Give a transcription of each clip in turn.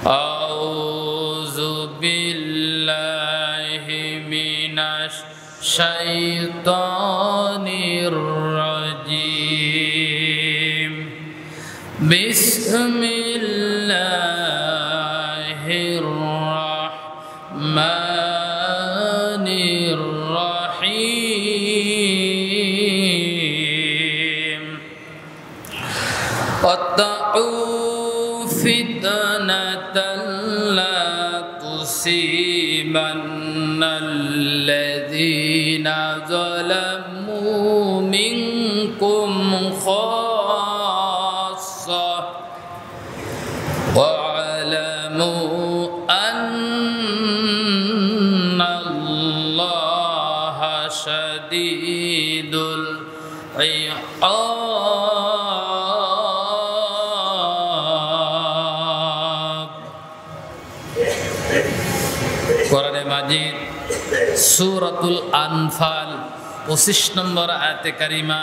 আউযু বিল্লাহি মিনাশ শাইতানির রাজিম। বিসমিল্লাহির রাহমানির রাহিম। ওয়াত্তাউ ফিতনাতাল লা তুসিবান্নাল্লাযীনা যালামু মিনকুম খাসসা ওয়া'লামু আন্নাল্লাহা শাদীদুল ইকাব। কোরআনে মাজিদ সূরাতুল আনফাল 25 নম্বর আয়াতে কারিমা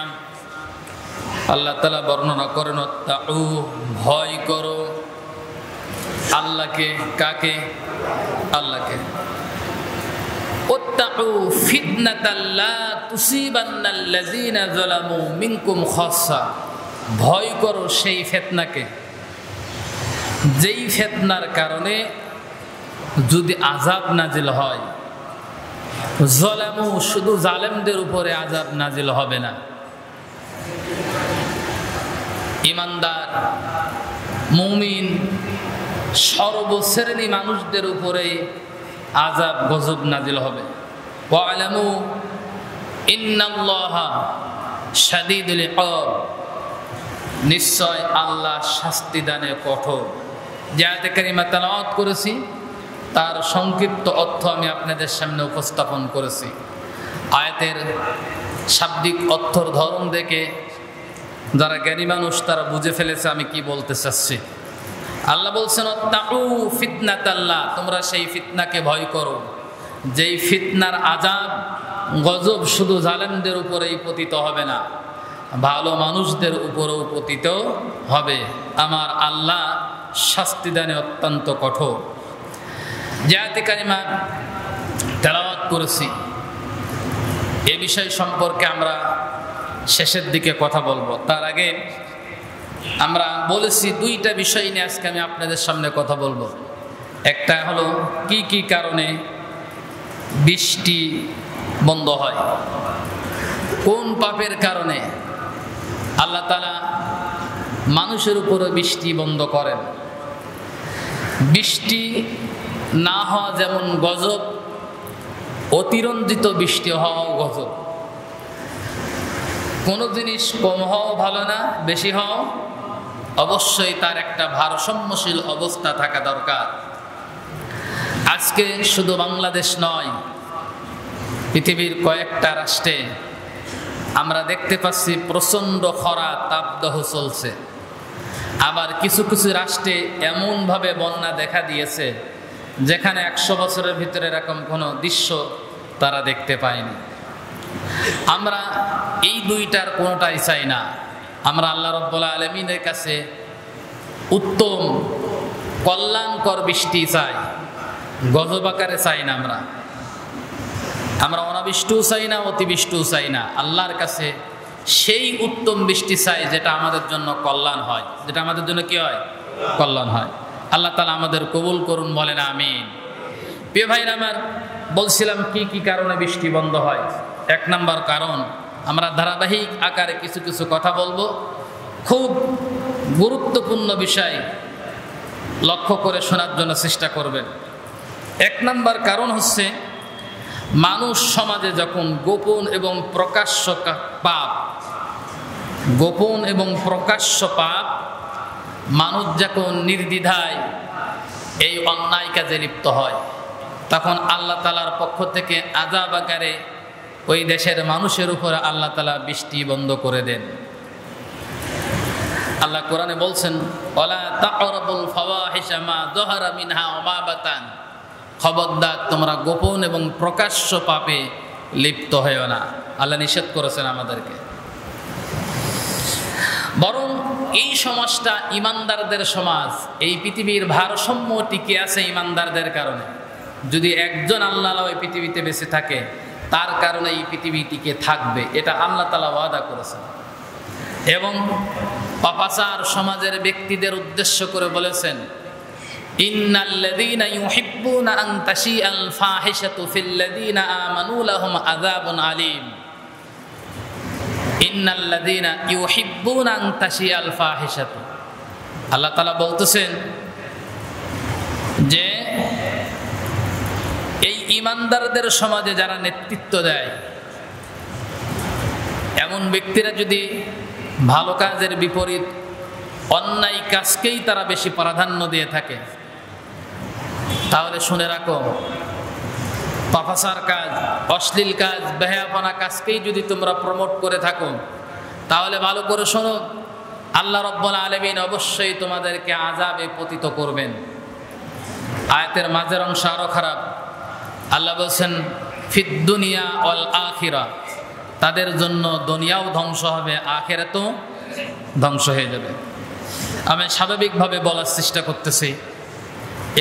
আল্লাহ তাআলা বর্ণনা করেন, তাউ ভয় করো আল্লাহকে। কাকে? আল্লাহকে। ওয়াত্তাউ ফিতনাতাল লা তুসিবান্নাল্লাযীনা যালামু মিনকুম খাসসা। ভয় করো সেই ফিতনাকে, যেই ফিতনার কারণে যদি আযাব নাজিল হয়, যালামু শুধু জালেমদের উপরে আযাব নাজিল হবে না, ঈমানদার মুমিন সর্বশ্রেণী মানুষদের উপরে আযাব গজব নাজিল হবে। ওয়া'লামু ইন্নাল্লাহা শাদীদুল ইকাব। নিশ্চয় আল্লাহ শাস্তি দানে কঠোর। যে আয়াতে কারিমা তেলাওয়াত করেছি তার সংক্ষিপ্ত অর্থ আমি আপনাদের সামনে উপস্থাপন করেছি। আয়াতের শাব্দিক অর্থর ধরন দেখে যারা জ্ঞানী মানুষ তারা বুঝে ফেলেছে আমি কি বলতে চাচ্ছি। আল্লাহ বলছেন, তাকু ফিতনাতাল্লাহ, তোমরা সেই ফিতনাকে ভয় করো, যেই ফিতনার আযাব গজব শুধু জালেমদের উপরেই পতিত হবে না, ভালো মানুষদের উপরেও পতিত হবে। আমার আল্লাহ শাস্তি দানে অত্যন্ত কঠোর। যে আয়াতে কারিমা তেলাওয়াত করেছি এ বিষয় সম্পর্কে আমরা শেষের দিকে কথা বলবো। তার আগে আমরা বলেছি দুইটা বিষয় নিয়ে আজকে আমি আপনাদের সামনে কথা বলবো। একটা হলো কি কি কারণে বৃষ্টি বন্ধ হয়, কোন পাপের কারণে আল্লাহ তাআলা মানুষের উপরে বৃষ্টি বন্ধ করেন। বৃষ্টি না হওয়া যেমন গজব, অতিরঞ্জিত বৃষ্টি হওয়াও গজব। কোনো জিনিস কম হওয়া ভালো না, বেশি হওয়া অবশ্যই তার একটা ভারসাম্যশীল অবস্থা থাকা দরকার। আজকে শুধু বাংলাদেশ নয়, পৃথিবীর কয়েকটা রাষ্ট্রে আমরা দেখতে পাচ্ছি প্রচণ্ড খরা তাপদাহ চলছে। আবার কিছু কিছু রাষ্ট্রে এমনভাবে বন্যা দেখা দিয়েছে যেখানে 100 বছরের ভিতরে এরকম কোনো দৃশ্য তারা দেখতে পায়নি। আমরা এই দুইটার কোনোটাই চাই না। আমরা আল্লাহ রাব্বুল আলামিনের কাছে উত্তম কল্যাণকর বৃষ্টি চাই, গজব আকারে চাই না। আমরা অনাবৃষ্টিও চাই না, অতিবৃষ্টিও চাই না। আল্লাহর কাছে সেই উত্তম বৃষ্টি চাই যেটা আমাদের জন্য কল্যাণ হয়, যেটা আমাদের জন্য কি হয়? কল্যাণ হয়। আল্লাহ তাআলা আমাদের কবুল করুন, বলেন আমিন। প্রিয় ভাইরা আমার, বলছিলাম কি কি কারণে বৃষ্টি বন্ধ হয়। 1 নম্বর কারণ, আমরা ধারাবাহিক আকারে কিছু কিছু কথা বলবো, খুব গুরুত্বপূর্ণ বিষয় লক্ষ্য করে শোনার জন্য চেষ্টা করবেন। 1 নম্বর কারণ হচ্ছে মানুষ সমাজে যখন গোপন এবং প্রকাশ্য পাপ, গোপন এবং প্রকাশ্য পাপ, মানুষ যখন নির্দ্বিধায় এই অন্যায় কাজে লিপ্ত হয়, তখন আল্লাহ তাআলার পক্ষ থেকে আযাব আকারে ওই দেশের মানুষের উপর আল্লাহ তাআলা বৃষ্টি বন্ধ করে দেন। আল্লাহ কোরআনে বলছেন, ওয়ালা তাকরাবুল ফাওয়াহিশা মা যাহারা মিনহা ওয়া মা বাতান। খবরদার তোমরা গোপন এবং প্রকাশ্য পাপে লিপ্ত হয়ো না। আল্লাহ নিষেধ করেছেন আমাদেরকে। বরং এই সমাজটা ইমানদারদের সমাজ। এই পৃথিবীর ভারসাম্য টিকে আছে ইমানদারদের কারণে। যদি একজন আল্লাহ এই পৃথিবীতে বেঁচে থাকে, তার কারণে এই পৃথিবী টিকে থাকবে, এটা আল্লাহ তাআলা ওয়াদা করেছেন। এবং পাপাচার সমাজের ব্যক্তিদের উদ্দেশ্য করে বলেছেন, ইন্নাল্লাযীনা ইউহিব্বুনা আন তাশিআল ফাহিশাতু ফিল্লাযীনা আমানু লাহুম আযাবুন আলীম। ইন্নাল্লাযীনা ইউহিব্বুনা আন তাশিআল ফাহিশাতু, আল্লাহ তাআলা বলতেছেন যে এই ইমানদারদের সমাজে যারা নেতৃত্ব দেয়, এমন ব্যক্তিরা যদি ভালো কাজের বিপরীত অন্যায় কাজকেই তারা বেশি প্রাধান্য দিয়ে থাকে, তাহলে শুনে রাখো, পাপাচার কাজ, অশ্লীল কাজ, বেহায়াপনা কাজকেই যদি তোমরা প্রমোট করে থাকো, তাহলে ভালো করে শোনো, আল্লাহ রাব্বুল আলামিন অবশ্যই তোমাদেরকে আযাবে পতিত করবেন। আয়াতের মাঝের অংশ আরো খারাপ। আল্লাহ বলছেন ফিদ দুনিয়া ওয়াল আখিরা, তাদের জন্য দুনিয়াও ধ্বংস হবে, আখিরাতও ধ্বংস হয়ে যাবে। আমি স্বাভাবিকভাবে বলার চেষ্টা করতেছি,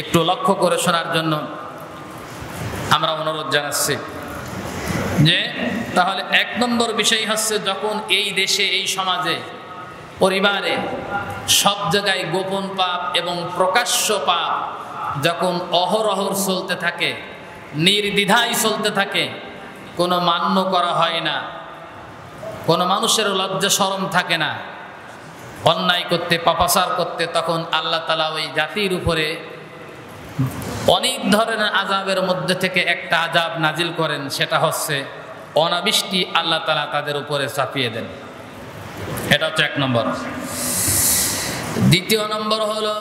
একটু লক্ষ্য করে শোনার জন্য আমরা অনুরোধ জানাচ্ছি। যে তাহলে এক নম্বর বিষয় হচ্ছে, যখন এই দেশে, এই সমাজে, পরিবারে, সব জায়গায় গোপন পাপ এবং প্রকাশ্য পাপ যখন অহরহর চলতে থাকে, নির্দ্বিধায় চলতে থাকে, কোনো মান্য করা হয় না, কোনো মানুষের লজ্জা শরম থাকে না অন্যায় করতে, পাপাচার করতে, তখন আল্লাহ তাআলা ওই জাতির উপরে অনেক ধরনের আযাবের মধ্যে থেকে একটা আযাব নাজিল করেন, সেটা হচ্ছে অনাবৃষ্টি আল্লাহ তাআলা তাদের উপরে চাপিয়ে দেন। এটা হচ্ছে এক নম্বর। দ্বিতীয় নম্বর হলো,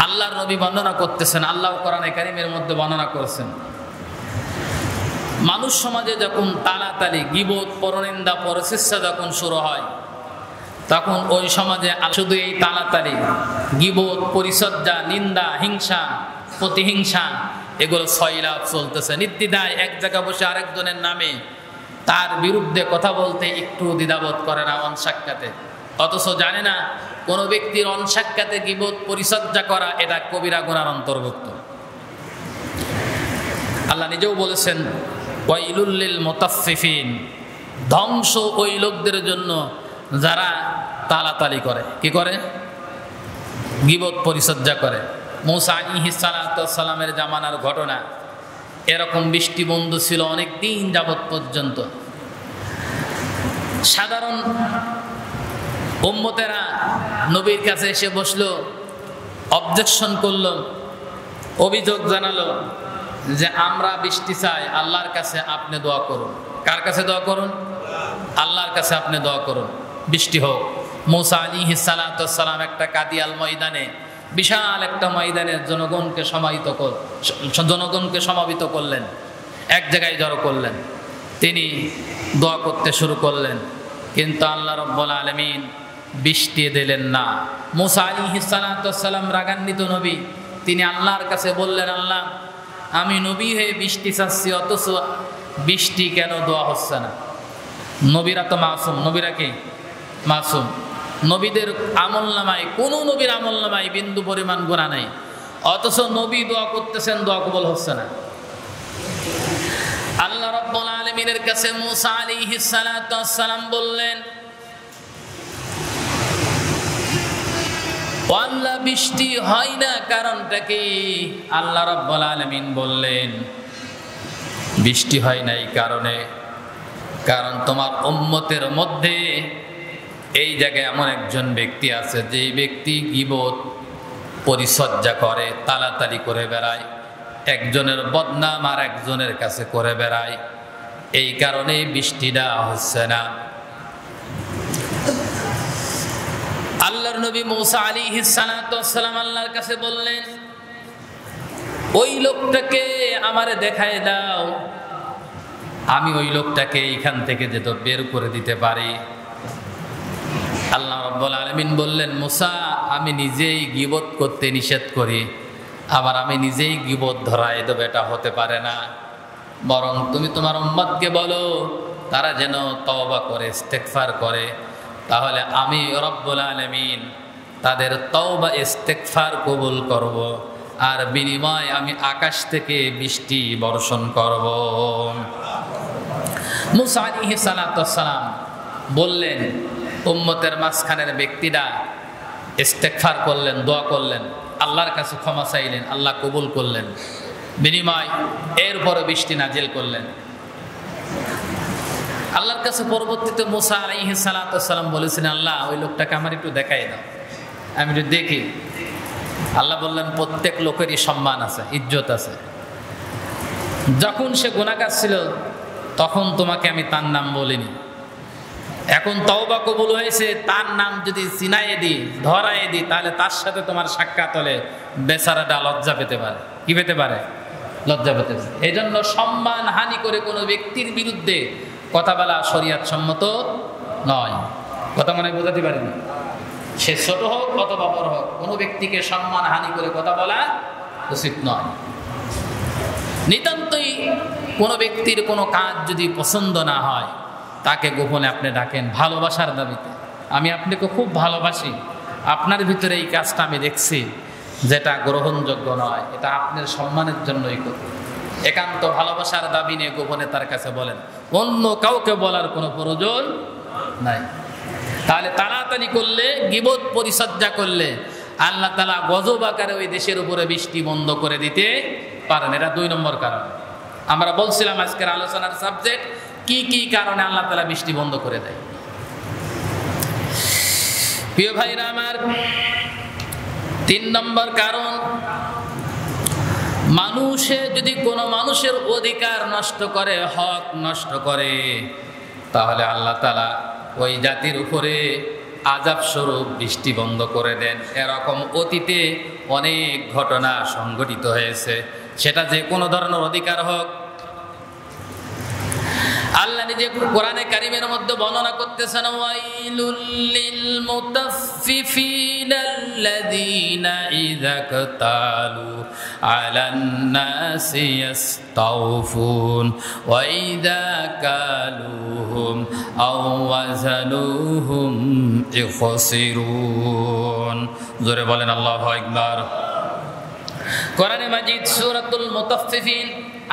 আল্লাহর নবী বর্ণনা করতেছেন, আল্লাহ কোরআনে কারীমের মধ্যে বর্ণনা করেছেন, মানুষ সমাজে যখন তালাতালি, গীবত, পরনিন্দা, পরচর্চা যখন শুরু হয়, তখন ওই সমাজে শুধু এই তালাতালি, গীবত, পরিচর্যা, নিন্দা, হিংসা, প্রতিহিংসা, এগুলো সয়লাভ চলতেছে। নির্দ্বিধায় এক জায়গায় বসে আরেকজনের নামে তার বিরুদ্ধে কথা বলতে একটু দ্বিধাবোধ করে না অনসাক্ষাতে, অথচ জানে না কোনো ব্যক্তির অনসাক্ষাতে গীবত, পরিচর্যা করা এটা কবিরা গুনার অন্তর্ভুক্ত। আল্লাহ নিজেও বলেছেন, ওয়াইলুল লিল মুতাফফিফিন, ধ্বংস ওই লোকদের জন্য যারা তালাতালি করে, কি করে, গীবত, পরিচর্যা করে। মূসা আলাইহিস সালামের জামানার ঘটনা, এরকম বৃষ্টি বন্ধ ছিল অনেক দিন যাবত পর্যন্ত। সাধারণ উম্মতেরা নবীর কাছে এসে বসলো, অবজেকশন করলো, অভিযোগ জানালো যে আমরা বৃষ্টি চাই, আল্লাহর কাছে আপনি দোয়া করুন। কার কাছে দোয়া করুন? আল্লাহর কাছে আপনি দোয়া করুন, বৃষ্টি হোক। মূসা আলাইহিস সালাম একটা কাদিয়াল ময়দানে, বিশাল একটা ময়দানের জনগণকে সমাবেত করলেন, এক জায়গায় জড়ো করলেন, তিনি দোয়া করতে শুরু করলেন, কিন্তু আল্লাহ রাব্বুল আলামিন বৃষ্টি দিলেন না। মূসা আলাইহিস সালাম রাগান্বিত নবী, তিনি আল্লাহর কাছে বললেন, আল্লাহ, আমি নবী হয়ে বৃষ্টি চাচ্ছি, অথচ বৃষ্টি কেন দোয়া হচ্ছে না? নবীরা তো মাসুম, নবীরা কি মাসুম? নবীদের আমলনামায়, কোনো নবীর আমলনামায় বিন্দু পরিমাণ গুনাহ নাই, অথচ নবী দোয়া করতেছেন, দোয়া কবুল হচ্ছে না। আল্লাহ রাব্বুল আলামিনের কাছে মূসা আলাইহিস সালাম বললেন, আল্লাহ, বৃষ্টি হয় না, কারণটা কি? আল্লাহ রাব্বুল আলামিন বললেন, বৃষ্টি হয় না এই কারণে, কারণ তোমার উম্মতের মধ্যে এই জায়গায় এমন একজন ব্যক্তি আছে, যে ব্যক্তি গীবত, পরিচর্যা করে, তালাতালি করে বেড়ায়, একজনের বদনাম আর একজনের কাছে করে বেড়ায়, এই কারণে বৃষ্টিটা হচ্ছে না। আল্লাহর নবী মূসা আলাইহিস সালাম আল্লাহর কাছে বললেন, ওই লোকটাকে আমারে দেখায় দাও, আমি ওই লোকটাকে এইখান থেকে যেত বের করে দিতে পারি। আল্লাহ রাব্বুল আলামিন বললেন, মূসা, আমি নিজেই গীবত করতে নিষেধ করি, আবার আমি নিজেই গীবত ধরায় দেব, এটা হতে পারে না। বরং তুমি তোমার উম্মতকে বলো, তারা যেন তওবা করে, ইস্তেগফার করে, তাহলে আমি রব্বুল আলামিন তাদের তওবা ইস্তেগফার কবুল করব, আর বিনিময় আমি আকাশ থেকে বৃষ্টি বর্ষণ করব। মুসা আলাইহিস সালাতু ওয়াস সালাম বললেন, উম্মতের মাঝখানের ব্যক্তিরা ইস্তেগফার করলেন, দোয়া করলেন, আল্লাহর কাছে ক্ষমা চাইলেন, আল্লাহ কবুল করলেন, বিনিময় এরপরে বৃষ্টি নাজিল করলেন। আল্লাহর কাছে পরবর্তীতে মুসা আলাইহিস সালাতু ওয়াস সালাম বলেছেন, আল্লাহ ওই লোকটাকে আমার একটু দেখাই দাও, আমি একটু দেখি। আল্লাহ বললেন, প্রত্যেক লোকেরই সম্মান আছে, ইজ্জত আছে। যখন সে গুনাহগার ছিল তখন তোমাকে আমি তার নাম বলিনি, এখন তওবা কবুল হয়েছে, তার নাম যদি চিনাইয়ে দিই, ধরাইয়ে দিই, তাহলে তার সাথে তোমার সাক্ষাৎ হলে বেচারাটা লজ্জা পেতে পারে। কি পেতে পারে? লজ্জা পেতে পারে। এই জন্য সম্মান হানি করে কোনো ব্যক্তির বিরুদ্ধে কথা বলা শরীয়ত সম্মত নয়। কথা মনে বোঝাতে পারেনি? সে ছোট হোক অথবা বড় হোক, কোনো ব্যক্তিকে সম্মান হানি করে কথা বলা উচিত নয়। নিতান্তই কোনো ব্যক্তির কোনো কাজ যদি পছন্দ না হয়, তাকে গোপনে আপনি ডাকেন ভালোবাসার দাবিতে, আমি আপনাকে খুব ভালোবাসি, আপনার ভিতরে এই কাজটা আমি দেখছি যেটা গ্রহণযোগ্য নয়, এটা আপনার সম্মানের জন্যই করি, একান্ত ভালোবাসার দাবি নিয়ে গোপনে তার কাছে বলেন, অন্য কাউকে বলার কোনো প্রয়োজন নাই। তাহলে তাড়াতাড়ি করলে, গীবত পরিচর্যা করলে আল্লাহ তাআলা গজব আকারে ওই দেশের উপরে বৃষ্টি বন্ধ করে দিতে পারেন। এটা 2 নম্বর কারণ। আমরা বলছিলাম আজকের আলোচনার সাবজেক্ট কি কি কারণে আল্লাহ তাআলা বৃষ্টি বন্ধ করে দেয়। প্রিয় ভাইরা আমার, 3 নম্বর কারণ, মানুষে যদি কোনো মানুষের অধিকার নষ্ট করে, হক নষ্ট করে, তাহলে আল্লাহ তাআলা ওই জাতির উপরে আযাব স্বরূপ বৃষ্টি বন্ধ করে দেন। এরকম অতীতে অনেক ঘটনা সংঘটিত হয়েছে, সেটা যে কোনো ধরনের অধিকার হোক। আল্লাহ নিজে কোরআনে কারিমের মধ্যে বর্ণনা করতেছেন, ওয়াইলুল লিল মুতাফফিফিনা আল্লাযীনা ইযা কাতালু আলান নাসি ইস্তাওফুন ওয়া ইযা কালুহুম আও ওয়াজানুহুম ইখসিরুন। জোরে বলেন আল্লাহু আকবার। কোরআনে মাজিদ সূরাতুল মুতাফফিফিন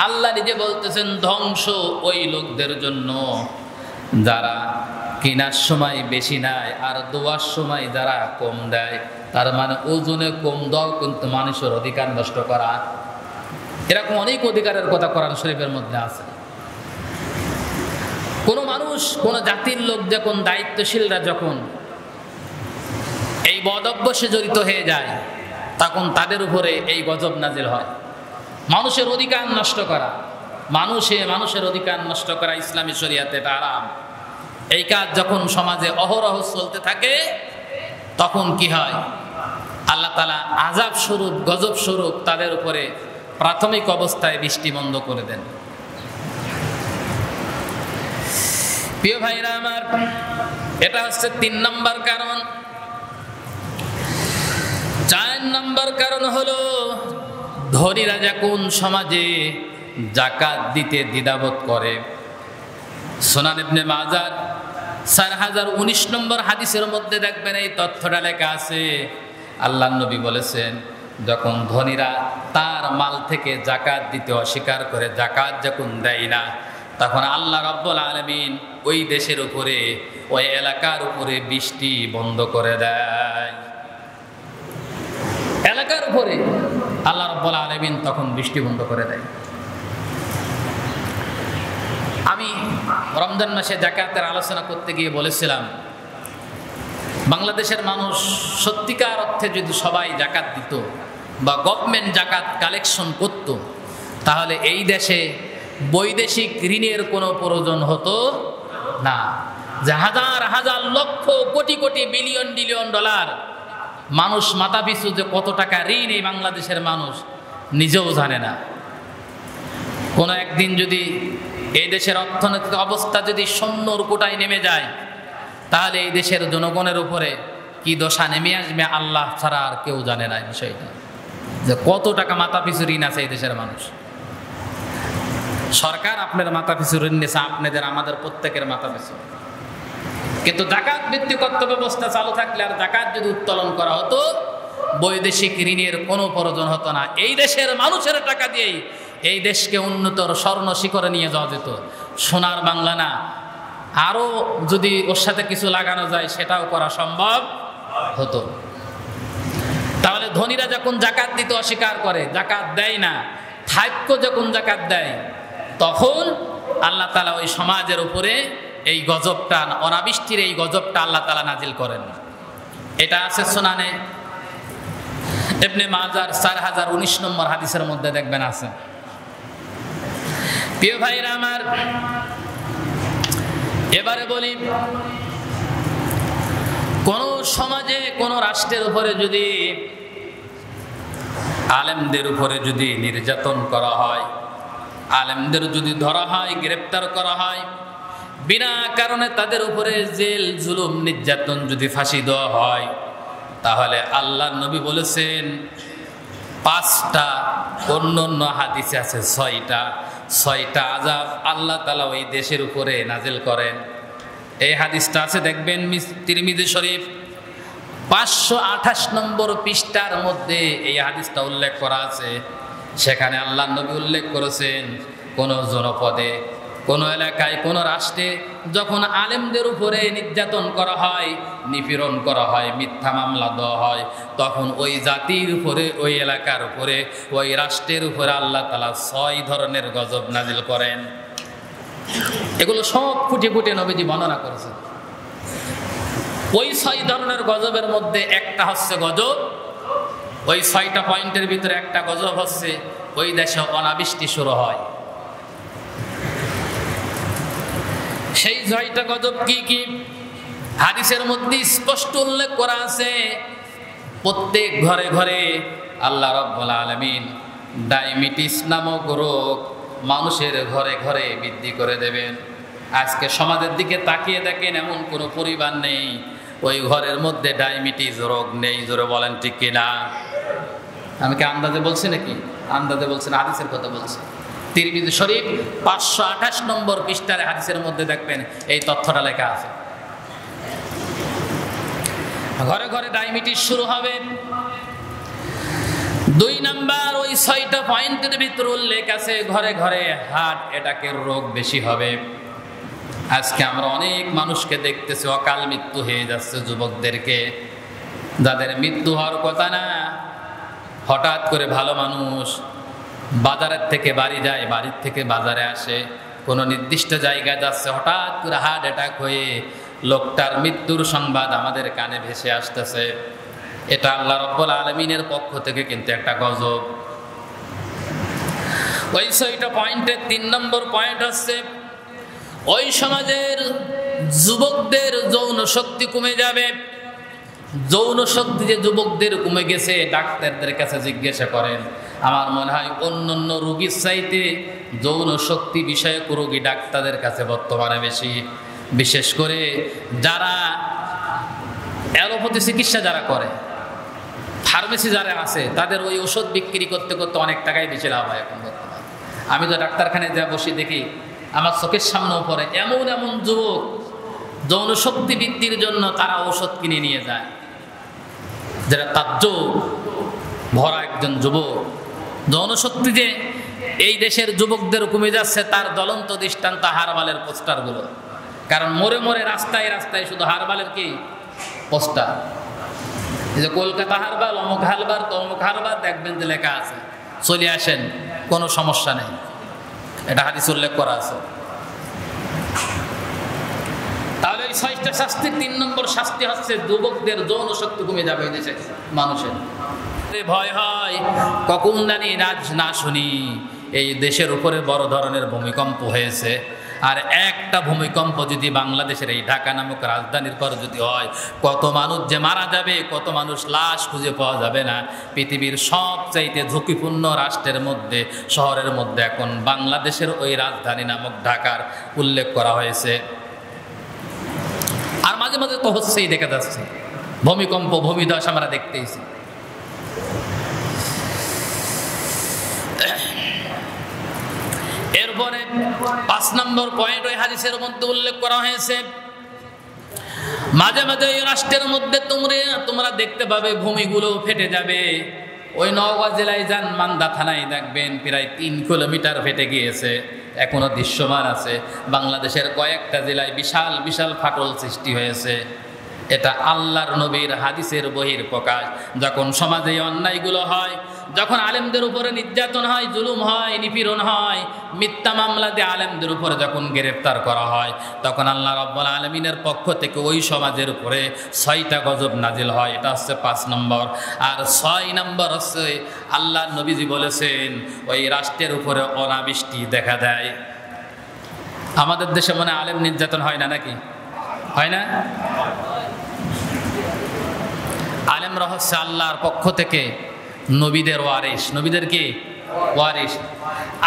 আল্লাহ নিজে বলতেছেন, ধ্বংস ওই লোকদের জন্য যারা কেনার সময় বেশি নেয় আর দেওয়ার সময় যারা কম দেয়। তার মানে ওজনে কম দাও কিন্তু মানুষের অধিকার নষ্ট করা। এরকম অনেক অধিকারের কথা কোরআন শরীফের মধ্যে আছে। কোনো মানুষ, কোনো জাতির লোক যখন, দায়িত্বশীলরা যখন এই বদ অভ্যাসে জড়িত হয়ে যায়, তখন তাদের উপরে এই গজব নাজিল হয়। মানুষের অধিকার নষ্ট করা, মানুষের অধিকার নষ্ট করা ইসলামী শরীয়তে এটা হারাম। এই কাজ যখন সমাজে অহরহ চলতে থাকে, তখন কি হয়? আল্লাহ তাআলা আযাব স্বরূপ, গজব স্বরূপ তাদের উপরে প্রাথমিক অবস্থায় বৃষ্টি বন্ধ করে দেন। প্রিয় ভাইরা আমার, এটা হচ্ছে 3 নম্বর কারণ। 4 নম্বর কারণ হলো, ধনীরা যখন সমাজে যাকাত দিতে দ্বিধাবোধ করে। সুনান ইবনে মাজাহ 4019 নম্বর হাদিসের মধ্যে দেখবেন এই তথ্যটা লেখা আছে। আল্লাহর নবী বলেছেন, যখন ধনীরা তার মাল থেকে যাকাত দিতে অস্বীকার করে, যাকাত যখন দেয় না, তখন আল্লাহ রাব্বুল আলামিন ওই দেশের উপরে, ওই এলাকার উপরে বৃষ্টি বন্ধ করে দেয়। এলাকার উপরে আল্লাহ রাব্বুল আলামিন তখন বৃষ্টি বন্ধ করে দেয়। আমি রমজান মাসে যাকাতের আলোচনা করতে গিয়ে বলেছিলাম, বাংলাদেশের মানুষ সত্যিকার অর্থে যদি সবাই যাকাত দিত বা গভর্নমেন্ট যাকাত কালেকশন করত, তাহলে এই দেশে বৈদেশিক ঋণের কোনো প্রয়োজন হতো না। যে হাজার হাজার lakh crore crore billion billion dollar মানুষ মাথা পিছু যে কত টাকা ঋণ এই বাংলাদেশের মানুষ নিজেও জানে না। কোনো একদিন যদি এই দেশের অর্থনৈতিক অবস্থা যদি শূন্যর কোটায় নেমে যায়, তাহলে এই দেশের জনগণের উপরে কি দশা নেমে আসবে আল্লাহ ছাড়া আর কেউ জানে না। বিষয়টা যে কত টাকা মাথা পিছু ঋণ আছে এই দেশের মানুষ। সরকার আপনার মাথা পিছু ঋণ নিয়েছে, আপনাদের আমাদের প্রত্যেকের মাথা পিছু। কিন্তু জাকাত ভিত্তিক অর্থ ব্যবস্থা চালু থাকলে আর জাকাত যদি উত্তোলন করা হতো, বৈদেশিক ঋণের কোনো প্রয়োজন হতো না। এই দেশের মানুষের টাকা দিয়েই এই দেশকে উন্নতর স্বর্ণ শিখরে নিয়ে যাওয়া যেত। সোনার বাংলা না, আরও যদি ওর সাথে কিছু লাগানো যায় সেটাও করা সম্ভব হতো। তাহলে ধনীরা যখন জাকাত দিতে অস্বীকার করে, জাকাত দেয় না, থাক্য যখন জাকাত দেয়, তখন আল্লাহ তাআলা ওই সমাজের উপরে এই গজবটা, অনাবৃষ্টির এই গজবটা আল্লাহ তাআলা নাজিল করেন। এটা আছে সুনানে ইবনে মাজার 4019 নম্বর হাদিসের মধ্যে দেখবেন আছে। প্রিয় ভাইরা আমার, এবারে বলি, কোন সমাজে কোন রাষ্ট্রের উপরে যদি আলেমদের উপরে যদি নির্যাতন করা হয়, আলেমদের যদি ধরা হয়, গ্রেপ্তার করা হয়, বিনা কারণে তাদের উপরে জেল জুলুম নির্যাতন যদি ফাঁসি দেওয়া হয়, তাহলে আল্লাহর নবী বলেছেন 5টা, অন্য হাদিসে আছে 6টা আযাব আল্লাহ তাআলা ওই দেশের উপরে নাজিল করেন। এই হাদিসটা আছে দেখবেন তিরমিজি শরীফ 528 নম্বর পৃষ্ঠার মধ্যে এই হাদিসটা উল্লেখ করা আছে। সেখানে আল্লাহর নবী উল্লেখ করেছেন, কোন জনপদে, কোন এলাকায়, কোন রাষ্ট্রে যখন আলেমদের উপরে নির্যাতন করা হয়, নিপীড়ন করা হয়, মিথ্যা মামলা দেওয়া হয়, তখন ওই জাতির উপরে, ওই এলাকার উপরে, ওই রাষ্ট্রের উপরে আল্লাহ তাআলা 6 ধরনের গজব নাজিল করেন। এগুলো সব ফুটে ফুটে নবীজি বর্ণনা করেছেন। ওই 6 ধরনের গজবের মধ্যে একটা হচ্ছে গজব, ওই 6টা পয়েন্টের ভিতরে একটা গজব হচ্ছে ওই দেশে অনাবৃষ্টি শুরু হয়। সেই 6টা গজব কি কি হাদিসের মধ্যে স্পষ্ট উল্লেখ করা আছে। প্রত্যেক ঘরে ঘরে আল্লাহ রাব্বুল আলামিন ডায়াবেটিস নামক রোগ মানুষের ঘরে ঘরে বৃদ্ধি করে দেবেন। আজকে সমাজের দিকে তাকিয়ে দেখেন, এমন কোনো পরিবার নেই ওই ঘরের মধ্যে ডায়াবেটিস রোগ নেই। জোরে বলেন ঠিক কিনা? আমি কি আন্দাজে বলছি নাকি? আন্দাজে বলছেন, হাদিসের কথা বলছি। তিরমিজি শরীফ 528 নম্বর পৃষ্ঠার হাদিসের মধ্যে দেখবেন এই তথ্যটা লেখা আছে। ঘরে ঘরে ডায়াবেটিস শুরু হবে। 2 নাম্বার, ওই 6টা পয়েন্টের ভিতরে উল্লেখ আছে ঘরে ঘরে হার্ট অ্যাটাকের রোগ বেশি হবে। আজকে আমরা অনেক মানুষকে দেখতেছি অকাল মৃত্যু হয়ে যাচ্ছে, যুবকদেরকে, যাদের মৃত্যু হওয়ার কথা না। হঠাৎ করে ভালো মানুষ বাজারের থেকে বাড়ি যায়, বাড়ির থেকে বাজারে আসে, কোনো নির্দিষ্ট জায়গায় যাচ্ছে, হঠাৎ করে হার্ট অ্যাটাক হয়ে লোকটার মৃত্যুর সংবাদ আমাদের কানে ভেসে আসতেছে। এটা আল্লাহ রাব্বুল আলামিনের পক্ষ থেকে কিন্তু একটা গজব। ওই 6টা পয়েন্টের 3 নম্বর পয়েন্ট হচ্ছে ওই সমাজের যুবকদের যৌন শক্তি কমে যাবে। যৌন শক্তি যে যুবকদের কমে গেছে, ডাক্তারদের কাছে জিজ্ঞাসা করেন, আমার মনে হয় অন্যান্য রোগীর চাইতে যৌন শক্তি বিষয়ক রোগী ডাক্তারদের কাছে বর্তমানে বেশি। বিশেষ করে যারা অ্যালোপ্যাথি চিকিৎসা যারা করে, ফার্মেসি যারা আছে, তাদের ওই ওষুধ বিক্রি করতে করতে অনেক টাকাই বেশি লাভ হয় এখন বর্তমানে। আমি তো ডাক্তারখানায় যা বসে দেখি, আমার চোখের সামনেও পড়ে এমন এমন যুবক যৌন শক্তি বৃদ্ধির জন্য তারা ওষুধ কিনে নিয়ে যায়। যারা তাজ্জব ভরা একজন যুবক, যৌন শক্তি যে এই দেশের যুবকদের কমে যাচ্ছে তার জ্বলন্ত দৃষ্টান্ত হারবালের পোস্টারগুলো। কারণ মোড়ে মোড়ে রাস্তায় রাস্তায় শুধু হারবালের কি পোস্টার। এই যে কলকাতা হারবাল, অমুক হারবাল, তমুক হারবাল, দেখবেন যে লেখা আছে চলে আসেন, কোনো সমস্যা নেই। এটা হাদিস উল্লেখ করা আছে। তাহলে এই 6টা শাস্তির 3 নম্বর শাস্তি হচ্ছে যুবকদের যৌন শক্তি কমে যাবে এই দেশে মানুষের। ভয় হয় কখন জানি না শুনি এই দেশের উপরে বড় ধরনের ভূমিকম্প হয়েছে। আর একটা ভূমিকম্প যদি বাংলাদেশের এই ঢাকা নামক রাজধানীর পর যদি হয়, কত মানুষ যে মারা যাবে, কত মানুষ লাশ খুঁজে পাওয়া যাবে না। পৃথিবীর সবচাইতে ঝুঁকিপূর্ণ রাষ্ট্রের মধ্যে, শহরের মধ্যে এখন বাংলাদেশের ওই রাজধানী নামক ঢাকার উল্লেখ করা হয়েছে। আর মাঝে মাঝে তো হচ্ছেই, দেখা যাচ্ছে ভূমিকম্প, ভূমিধস আমরা দেখতেইছি। এরপরে 5 নম্বর পয়েন্ট ওই হাদিসের মধ্যে উল্লেখ করা হয়েছে, মাঝে মাঝে ওই রাষ্ট্রের মধ্যে তোমরা দেখতে পাবে ভূমিগুলো ফেটে যাবে। ওই নওগাঁ জেলায় যান, মান্দা থানায় দেখবেন প্রায় 3 কিলোমিটার ফেটে গিয়েছে, এখনো দৃশ্যমান আছে। বাংলাদেশের কয়েকটা জেলায় বিশাল বিশাল ফাটল সৃষ্টি হয়েছে। এটা আল্লাহর নবীর হাদিসের বহির প্রকাশ। যখন সমাজে অন্যায়গুলো হয়, যখন আলেমদের উপরে নির্যাতন হয়, জুলুম হয়, নিপীড়ন হয়, মিথ্যা মামলা দিয়ে আলেমদের উপরে যখন গ্রেফতার করা হয়, তখন আল্লাহ রাব্বুল আলামিনের পক্ষ থেকে ওই সমাজের উপরে 6টা গজব নাজিল হয়। এটা হচ্ছে 5 নম্বর। আর 6 নম্বর হচ্ছে আল্লাহ নবীজি বলেছেন ওই রাষ্ট্রের উপরে অনাবৃষ্টি দেখা দেয়। আমাদের দেশে মনে আলেম নির্যাতন হয় না নাকি? হয় না? আলেমরা হচ্ছে আল্লাহর পক্ষ থেকে নবীদের ওয়ারিস। নবীদের কি ওয়ারিস?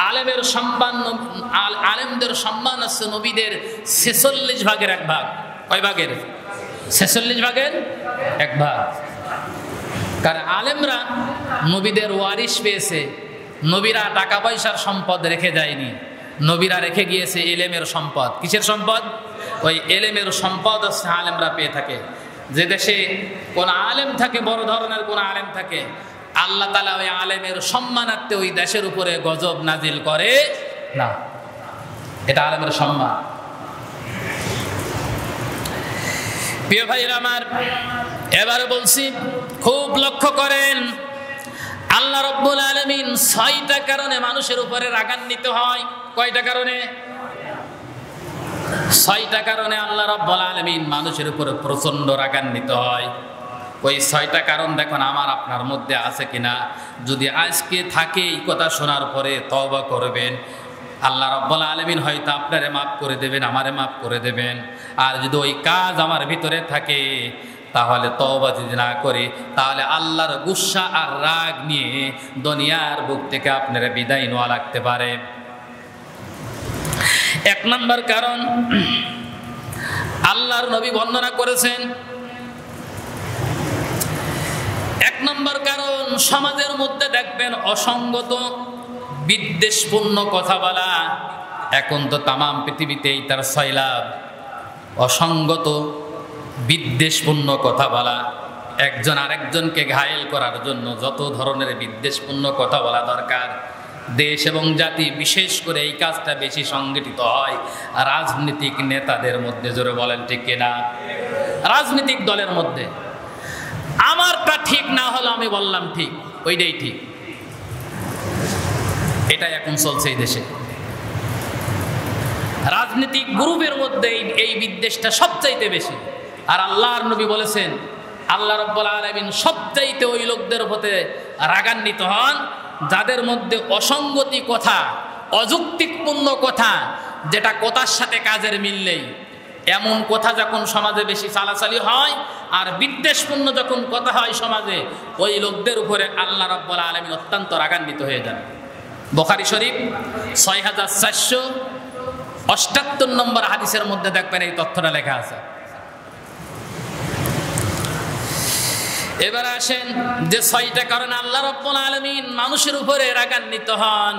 আলেমের সম্মান, আলেমদের সম্মান আছে নবীদের 46 ভাগের 1 ভাগ। কয় ভাগের? 46 ভাগের 1 ভাগ। কারণ আলেমরা নবীদের ওয়ারিস পেয়েছে। নবীরা টাকা পয়সার সম্পদ রেখে যায়নি, নবীরা রেখে গিয়েছে এলেমের সম্পদ। কিসের সম্পদ? ওই এলেমের সম্পদ হচ্ছে আলেমরা পেয়ে থাকে। যে দেশে কোন আলেম থাকে, বড় ধরনের কোন আলেম থাকে, আল্লাহ তাআলা ওই আলেমের সম্মানার্থে ওই দেশের উপরে গজব নাজিল করে না। এটা আলেমের সম্মান। প্রিয় ভাইরা আমার, এবারে বলছি, খুব লক্ষ্য করেন, আল্লাহ রাব্বুল আলামিন 6টা কারণে মানুষের উপরে রাগান্বিত হয়। কয়টা কারণে? 6টা কারণে আল্লাহ রাব্বুল আলামিন মানুষের উপরে প্রচন্ড রাগান্বিত হয়। ওই 6টা কারণ দেখুন আমার আপনার মধ্যে আছে কিনা। যদি আজকে থাকে এই কথা শোনার পরে তওবা করবেন, আল্লাহ রাব্বুল আলামিন হয়তো আপনারে মাফ করে দেবেন, আমারে মাফ করে দেবেন। আর যদি ওই কাজ আমার ভিতরে থাকে, তাহলে তওবা যদি না করি, তাহলে আল্লাহর গুসা আর রাগ নিয়ে দুনিয়ার বুক থেকে আপনারা বিদায় নেওয়া লাগতে পারে। 1 নম্বর কারণ আল্লাহর নবী বর্ণনা করেছেন। 1 নম্বর কারণ, সমাজের মধ্যে দেখবেন অসঙ্গত বিদ্বেষপূর্ণ কথা বলা। এখন তো তামাম পৃথিবীতেই তার সয়লাব। অসঙ্গত বিদ্বেষপূর্ণ কথা বলা, একজন আরেকজনকে ঘায়েল করার জন্য যত ধরনের বিদ্বেষপূর্ণ কথা বলা দরকার, দেশ এবং জাতি বিশেষ করে এই কাজটা বেশি সংগঠিত হয় রাজনৈতিক নেতাদের মধ্যে। জোরে বলেন ঠিক কিনা? রাজনৈতিক দলের মধ্যে আমারটা ঠিক না হলো আমি বললাম ঠিক, ওইটাই ঠিক। এটাই এখন চলছে এই দেশে। রাজনৈতিক গ্রুপের মধ্যে এই বিদ্বেষটা সবচাইতে বেশি। আর আল্লাহর নবী বলেছেন, আল্লাহ রাব্বুল আলামিন সবচাইতে ওই লোকদের উপরে রাগান্বিত হন যাদের মধ্যে অসঙ্গতি কথা, অযৌক্তিকপূর্ণ কথা, যেটা কথার সাথে কাজের মিল নেই, এমন কথা যখন সমাজে বেশি চালাচালি হয় আর বিদ্বেষপূর্ণ যখন কথা হয় সমাজে, ওই লোকদের উপরে আল্লাহ রাব্বুল আলামিন অত্যন্ত রাগান্বিত হয়ে যান। বুখারী শরীফ 6478 নম্বর হাদিসের মধ্যে দেখবেন এই তথ্যটা লেখা আছে। এবার আসেন যে 6টা কারণে আল্লাহ রাব্বুল আলামিন মানুষের উপরে রাগান্বিত হন।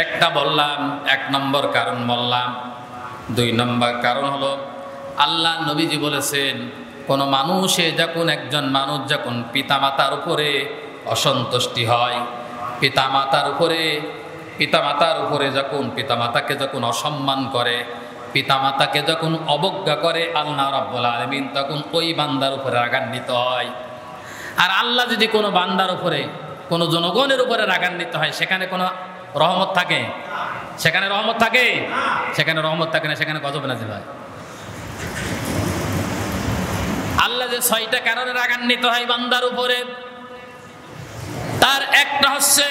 একটা বললাম, 1 নম্বর কারণ বললাম। 2 নম্বর কারণ হলো আল্লাহ নবীজি বলেছেন, কোন একজন মানুষ যখন পিতামাতার উপরে অসন্তুষ্টি হয়, পিতামাতার উপরে যখন পিতামাতাকে যখন অসম্মান করে, পিতামাতাকে যখন অবজ্ঞা করে, আল্লাহ রাব্বুল আলামিন তখন ওই বান্দার উপরে রাগান্বিত হয়। আর আল্লাহ যদি কোনো বান্দার উপরে, কোনো জনগণের উপরে রাগান্বিত হয়, সেখানে কোনো রহমত থাকে? সেখানে রহমত থাকে? সেখানে রহমত থাকে না, সেখানে গজব নাযিল হয়। আল্লাহ যে 6টা কারণে রাগান্বিত হয় বান্দার উপরে, তার একটা হচ্ছে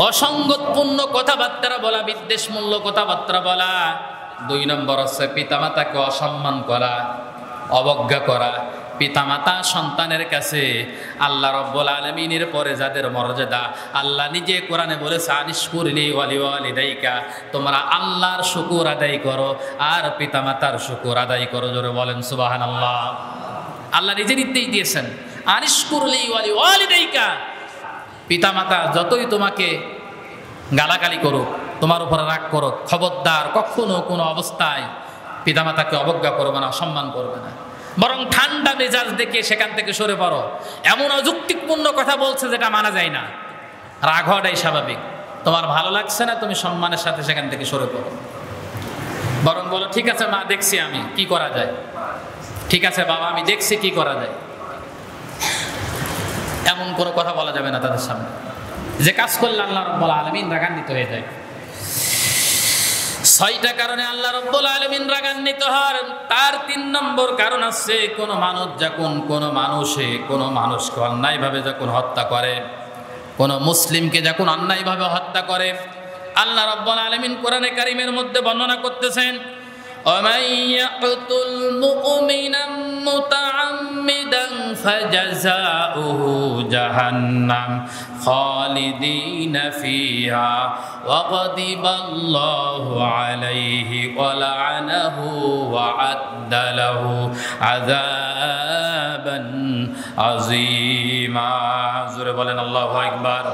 অসঙ্গতপূর্ণ কথাবার্তা বলা, বিদ্বেষমূলক কথাবার্তা বলা। 2 নম্বর হচ্ছে পিতামাতাকে অসম্মান করা, অবজ্ঞা করা। পিতামাতা সন্তানের কাছে আল্লাহ রাব্বুল আলামিনের পরে যাদের মর্যাদা, আল্লাহ নিজে কোরআনে বলেছে, আনিশকুরলি ওয়ালিদাইকা, তোমরা আল্লাহর শুকর আদায় করো আর পিতামাতার শুকর আদায় করো। জোরে বলেন সুবহানাল্লাহ। আল্লাহ নিজে নির্দেশ দিয়েছেন, আনিশকুরলি ওয়ালিদাইকা, পিতামাতা যতই তোমাকে গালাগালি করো, তোমার উপরে রাগ করো, খবরদার কখনো কোনো অবস্থায় পিতামাতাকে অবজ্ঞা করবে না, অসম্মান করবে না, বরং ঠান্ডা মেজাজ দেখিয়ে সেখান থেকে সরে পড়ো। এমন অযৌক্তিকপূর্ণ কথা বলছে যেটা মানা যায় না, রাগ হওয়াটাই স্বাভাবিক। তোমার ভালো লাগছে না, তুমি সম্মানের সাথে সেখান থেকে সরে পড়ো। বরং বলো, ঠিক আছে মা, দেখছি আমি কি করা যায়, ঠিক আছে বাবা, আমি দেখছি কি করা যায়। এমন কোনো কথা বলা যাবে না তাদের সামনে, যে কাজ করলে আল্লাহ রাব্বুল আলামিন রাগান্বিত হয়ে যায়। 6টা কারণে আল্লাহ রাব্বুল আলামিন রাগান্বিত হন। তার 3 নম্বর কারণ আছে, কোনো মানুষ যখন কোনো মানুষকে অন্যায়ভাবে যখন হত্যা করে, কোনো মুসলিমকে যখন অন্যায়ভাবে হত্যা করে, আল্লাহ রাব্বুল আলামিন কোরআনে কারীমের মধ্যে বর্ণনা করতেছেন, وَمَن يَقْتُلْ مُؤْمِنًا مُتَعَمِّدًا فَجَزَاؤُهُ جَهَنَّمُ خَالِدِينَ فِيهَا وَغَضِبَ اللَّهُ عَلَيْهِ وَلَعَنَهُ وَأَعَدَّ لَهُ عَذَابًا عَظِيمًا। জোরে বলেন আল্লাহু আকবার।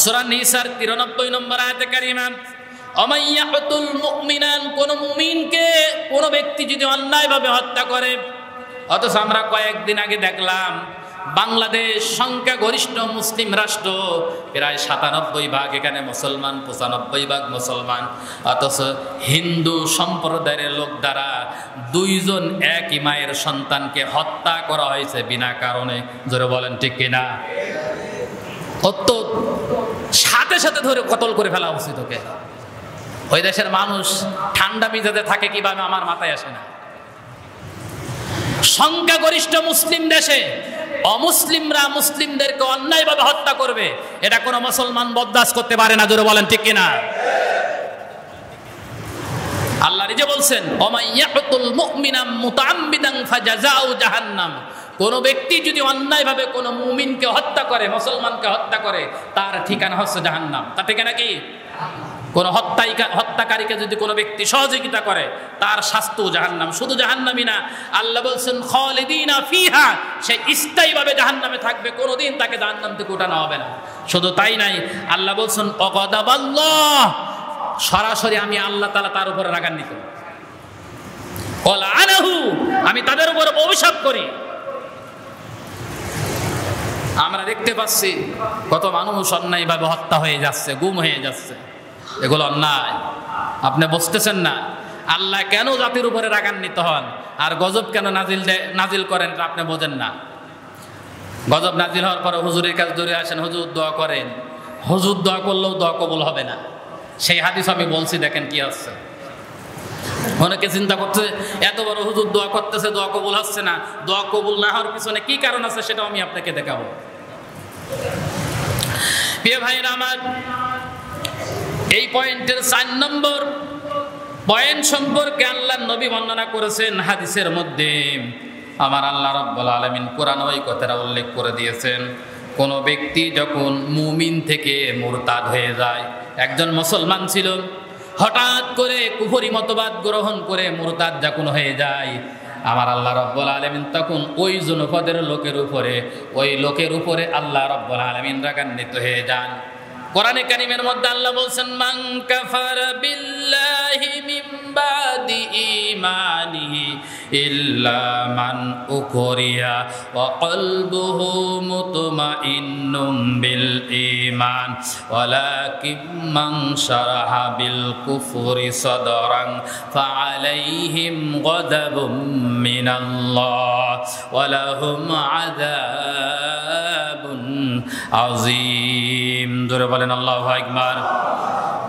সূরা নিসার 93 নম্বর আয়াতে কারিমা, অমাইয়াতুল মুমিনান, কোন মুমিনকে কোন ব্যক্তি যদি অন্যায়ভাবে হত্যা করে। অথচ আমরা কয়েকদিন আগে দেখলাম বাংলাদেশ সংখ্যাগরিষ্ঠ মুসলিম রাষ্ট্র, প্রায় 97 ভাগ এখানে মুসলমান, 95 ভাগ মুসলমান, অথচ হিন্দু সম্প্রদায়ের লোক দ্বারা 2 জন একই মায়ের সন্তানকে হত্যা করা হয়েছে বিনা কারণে। জোরে বলেন ঠিক কিনা? সাথে সাথে ধরে কতল করে ফেলা উচিত ওকে। ওই দেশের মানুষ ঠান্ডা মেজাজে থাকে কিভাবে আমার মাথায় আসে না। সংখ্যাগরিষ্ঠ মুসলিম দেশে অমুসলিমরা মুসলিমদেরকে অন্যায়ভাবে হত্যা করবে, এটা কোনো মুসলমান বরদাস্ত করতে পারে না। জোরে বলেন ঠিক কিনা? আল্লাহ নিজে বলছেন, ওমাইয়াতুল মুমিনাম মুতাআম্মিদান ফাজাযাউ জাহান্নাম, কোন ব্যক্তি যদি অন্যায়ভাবে কোন মুমিনকে হত্যা করে, মুসলমানকে হত্যা করে, তার ঠিকানা হচ্ছে জাহান্নাম। তার ঠিকানা কি? কোন হত্যাকারীকে যদি কোনো ব্যক্তি সহযোগিতা করে, তার শাস্তি জাহান্নাম। শুধু জাহান্নামই না, আল্লাহ বলছেন খালিদিনা ফিহা, সে স্থায়ীভাবে জাহান্নামে থাকবে, কোনোদিন তাকে জাহান্নাম থেকে উঠানো হবে না। শুধু তাই নাই, আল্লাহ বলছেন অগদাবাল্লাহ, সরাসরি আমি আল্লাহ তাআলা তার উপরে রাগান্বিত, ওয়ালানাহু, আমি তাদের উপর অভিশাপ করি। আমরা দেখতে পাচ্ছি কত মানুষ অন্যায়ভাবে হত্যা হয়ে যাচ্ছে, গুম হয়ে যাচ্ছে। এগুলো অন্যায়, আপনি বুঝতেছেন না। আল্লাহ কেন জাতির উপরে রাগান্বিত হন আর গজব কেন নাজিল করেন, আপনি বোঝেন না। গজব নাজিল হওয়ার পরে হুজুরের কাছে দৌড়ে আসেন, হুজুর দোয়া করেন। হুজুর দোয়া করলেও দোয়া কবুল হবে না। সেই হাদিস আমি বলছি, দেখেন কি হচ্ছে। অনেকে চিন্তা করছে এত বড় হুজুর দোয়া করতেছে, দোয়া কবুল হচ্ছে না। দোয়া কবুল না হওয়ার পিছনে কি কারণ আছে সেটাও আমি আপনাকে দেখাবো। প্রিয় ভাইরা আমার, এই পয়েন্টের 4 নম্বর পয়েন্ট সম্পর্কে আল্লাহর নবী বর্ণনা করেছেন হাদিসের মধ্যে। আমার আল্লাহ রাব্বুল আলামিন কোরআনে ওই কথাটা উল্লেখ করে দিয়েছেন, কোন ব্যক্তি যখন মুমিন থেকে মুরতাদ হয়ে যায়, একজন মুসলমান ছিল, হঠাৎ করে কুফরি মতবাদ গ্রহণ করে মুরতাদ যখন হয়ে যায়, আমার আল্লাহ রাব্বুল আলামিন তখন ওই জনপদের লোকের উপরে আল্লাহ রাব্বুল আলামিন রাগান্বিত হয়ে যান। কোরআনে কারীমের মধ্যে আল্লাহ বলছেন, মান কাফারা বিল্লাহি মিন বাদি ঈমানিহি ইল্লা মান উকরিয়া ওয়া কলবুহু মুতমাইন্নুম বিল ঈমান ওয়ালাকিন মান শারাহা বিল কুফরি সাদরান ফাআলাইহিম গাদাবুম মিনাল্লাহ ওয়া লাহুম আযাবুন আযীম। জোরে বলেন আল্লাহু আকবার।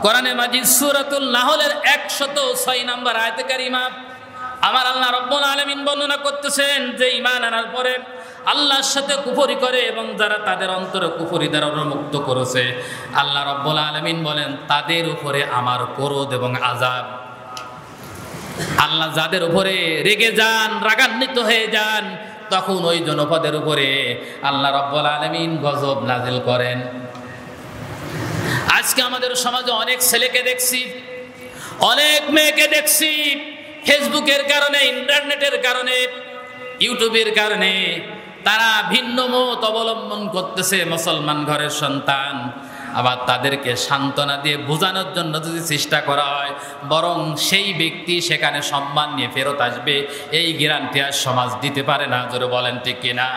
কোরআনে মাজিদ সূরাতুল নাহলের 106 নম্বর আয়াতে কারিমা আমার আল্লাহ রাব্বুল আলামিন বর্ণনা করতেছেন যে ঈমান আনার পরে আল্লাহর সাথে কুফরি করে এবং যারা তাদের অন্তরে কুফরি দ্বারা মুক্ত করেছে, আল্লাহ রাব্বুল আলামিন বলেন তাদের উপরে আমার ক্রোধ এবং আযাব। আল্লাহ যাদের উপরে রেগে যান, রাগান্বিত হয়ে যান, তখন ওই জনপদের উপরে আল্লাহ রাব্বুল আলামিন গজব নাজিল করেন। আজকে আমাদের সমাজে অনেক ছেলেকে দেখছি, অনেক মেয়েকে দেখছি, ফেসবুকের কারণে, ইন্টারনেটের কারণে, ইউটিউবের কারণে তারা ভিন্ন মত অবলম্বন করতেছে। মুসলমান ঘরের সন্তান আবার তাদেরকে সান্ত্বনা দিয়ে বোঝানোর জন্য যদি চেষ্টা করা হয়, বরং সেই ব্যক্তি সেখানে সম্মান নিয়ে ফেরত আসবে, এই গ্যারান্টি আর সমাজ দিতে পারে না। জোরে বলেন ঠিক কিনা?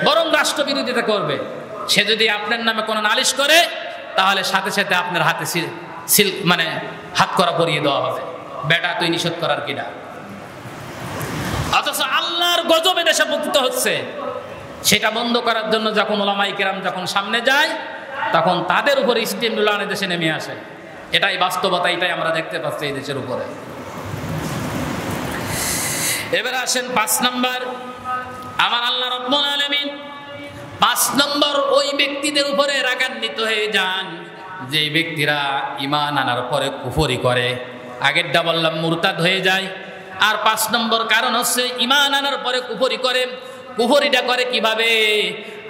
বরং রাষ্ট্রবিরোধিতা করবে। সে যদি আপনার নামে কোনো নালিশ করে, তাহলে সাথে সাথে আপনার হাতে মানে হাত করা পরিয়ে দেওয়া হবে, বেটা তুই নিষেধ করার কিনা। অথচ আল্লাহর গজবে দেশে পতিত হচ্ছে, সেটা বন্ধ করার জন্য যখন উলামায়ে কেরাম যখন সামনে যায়, তখন তাদের উপরে ইস্তেমরুল্লাহ দেশে নেমে আসে। এটাই বাস্তবতা, এটাই আমরা দেখতে পাচ্ছি এই দেশের উপরে। এবার আসেন 5 নম্বর, আমার আল্লাহ রাব্বুল আলামিন 5 নম্বর ওই ব্যক্তিদের উপরে রাগান্বিত হয়ে যান যে ব্যক্তিরা ঈমান আনার পরে কুফরি করে। আগেরটা বললাম মুরতাদ হয়ে যায়, আর 5 নম্বর কারণ হচ্ছে ঈমান আনার পরে কুফরি করে। কুফরিটা করে কিভাবে?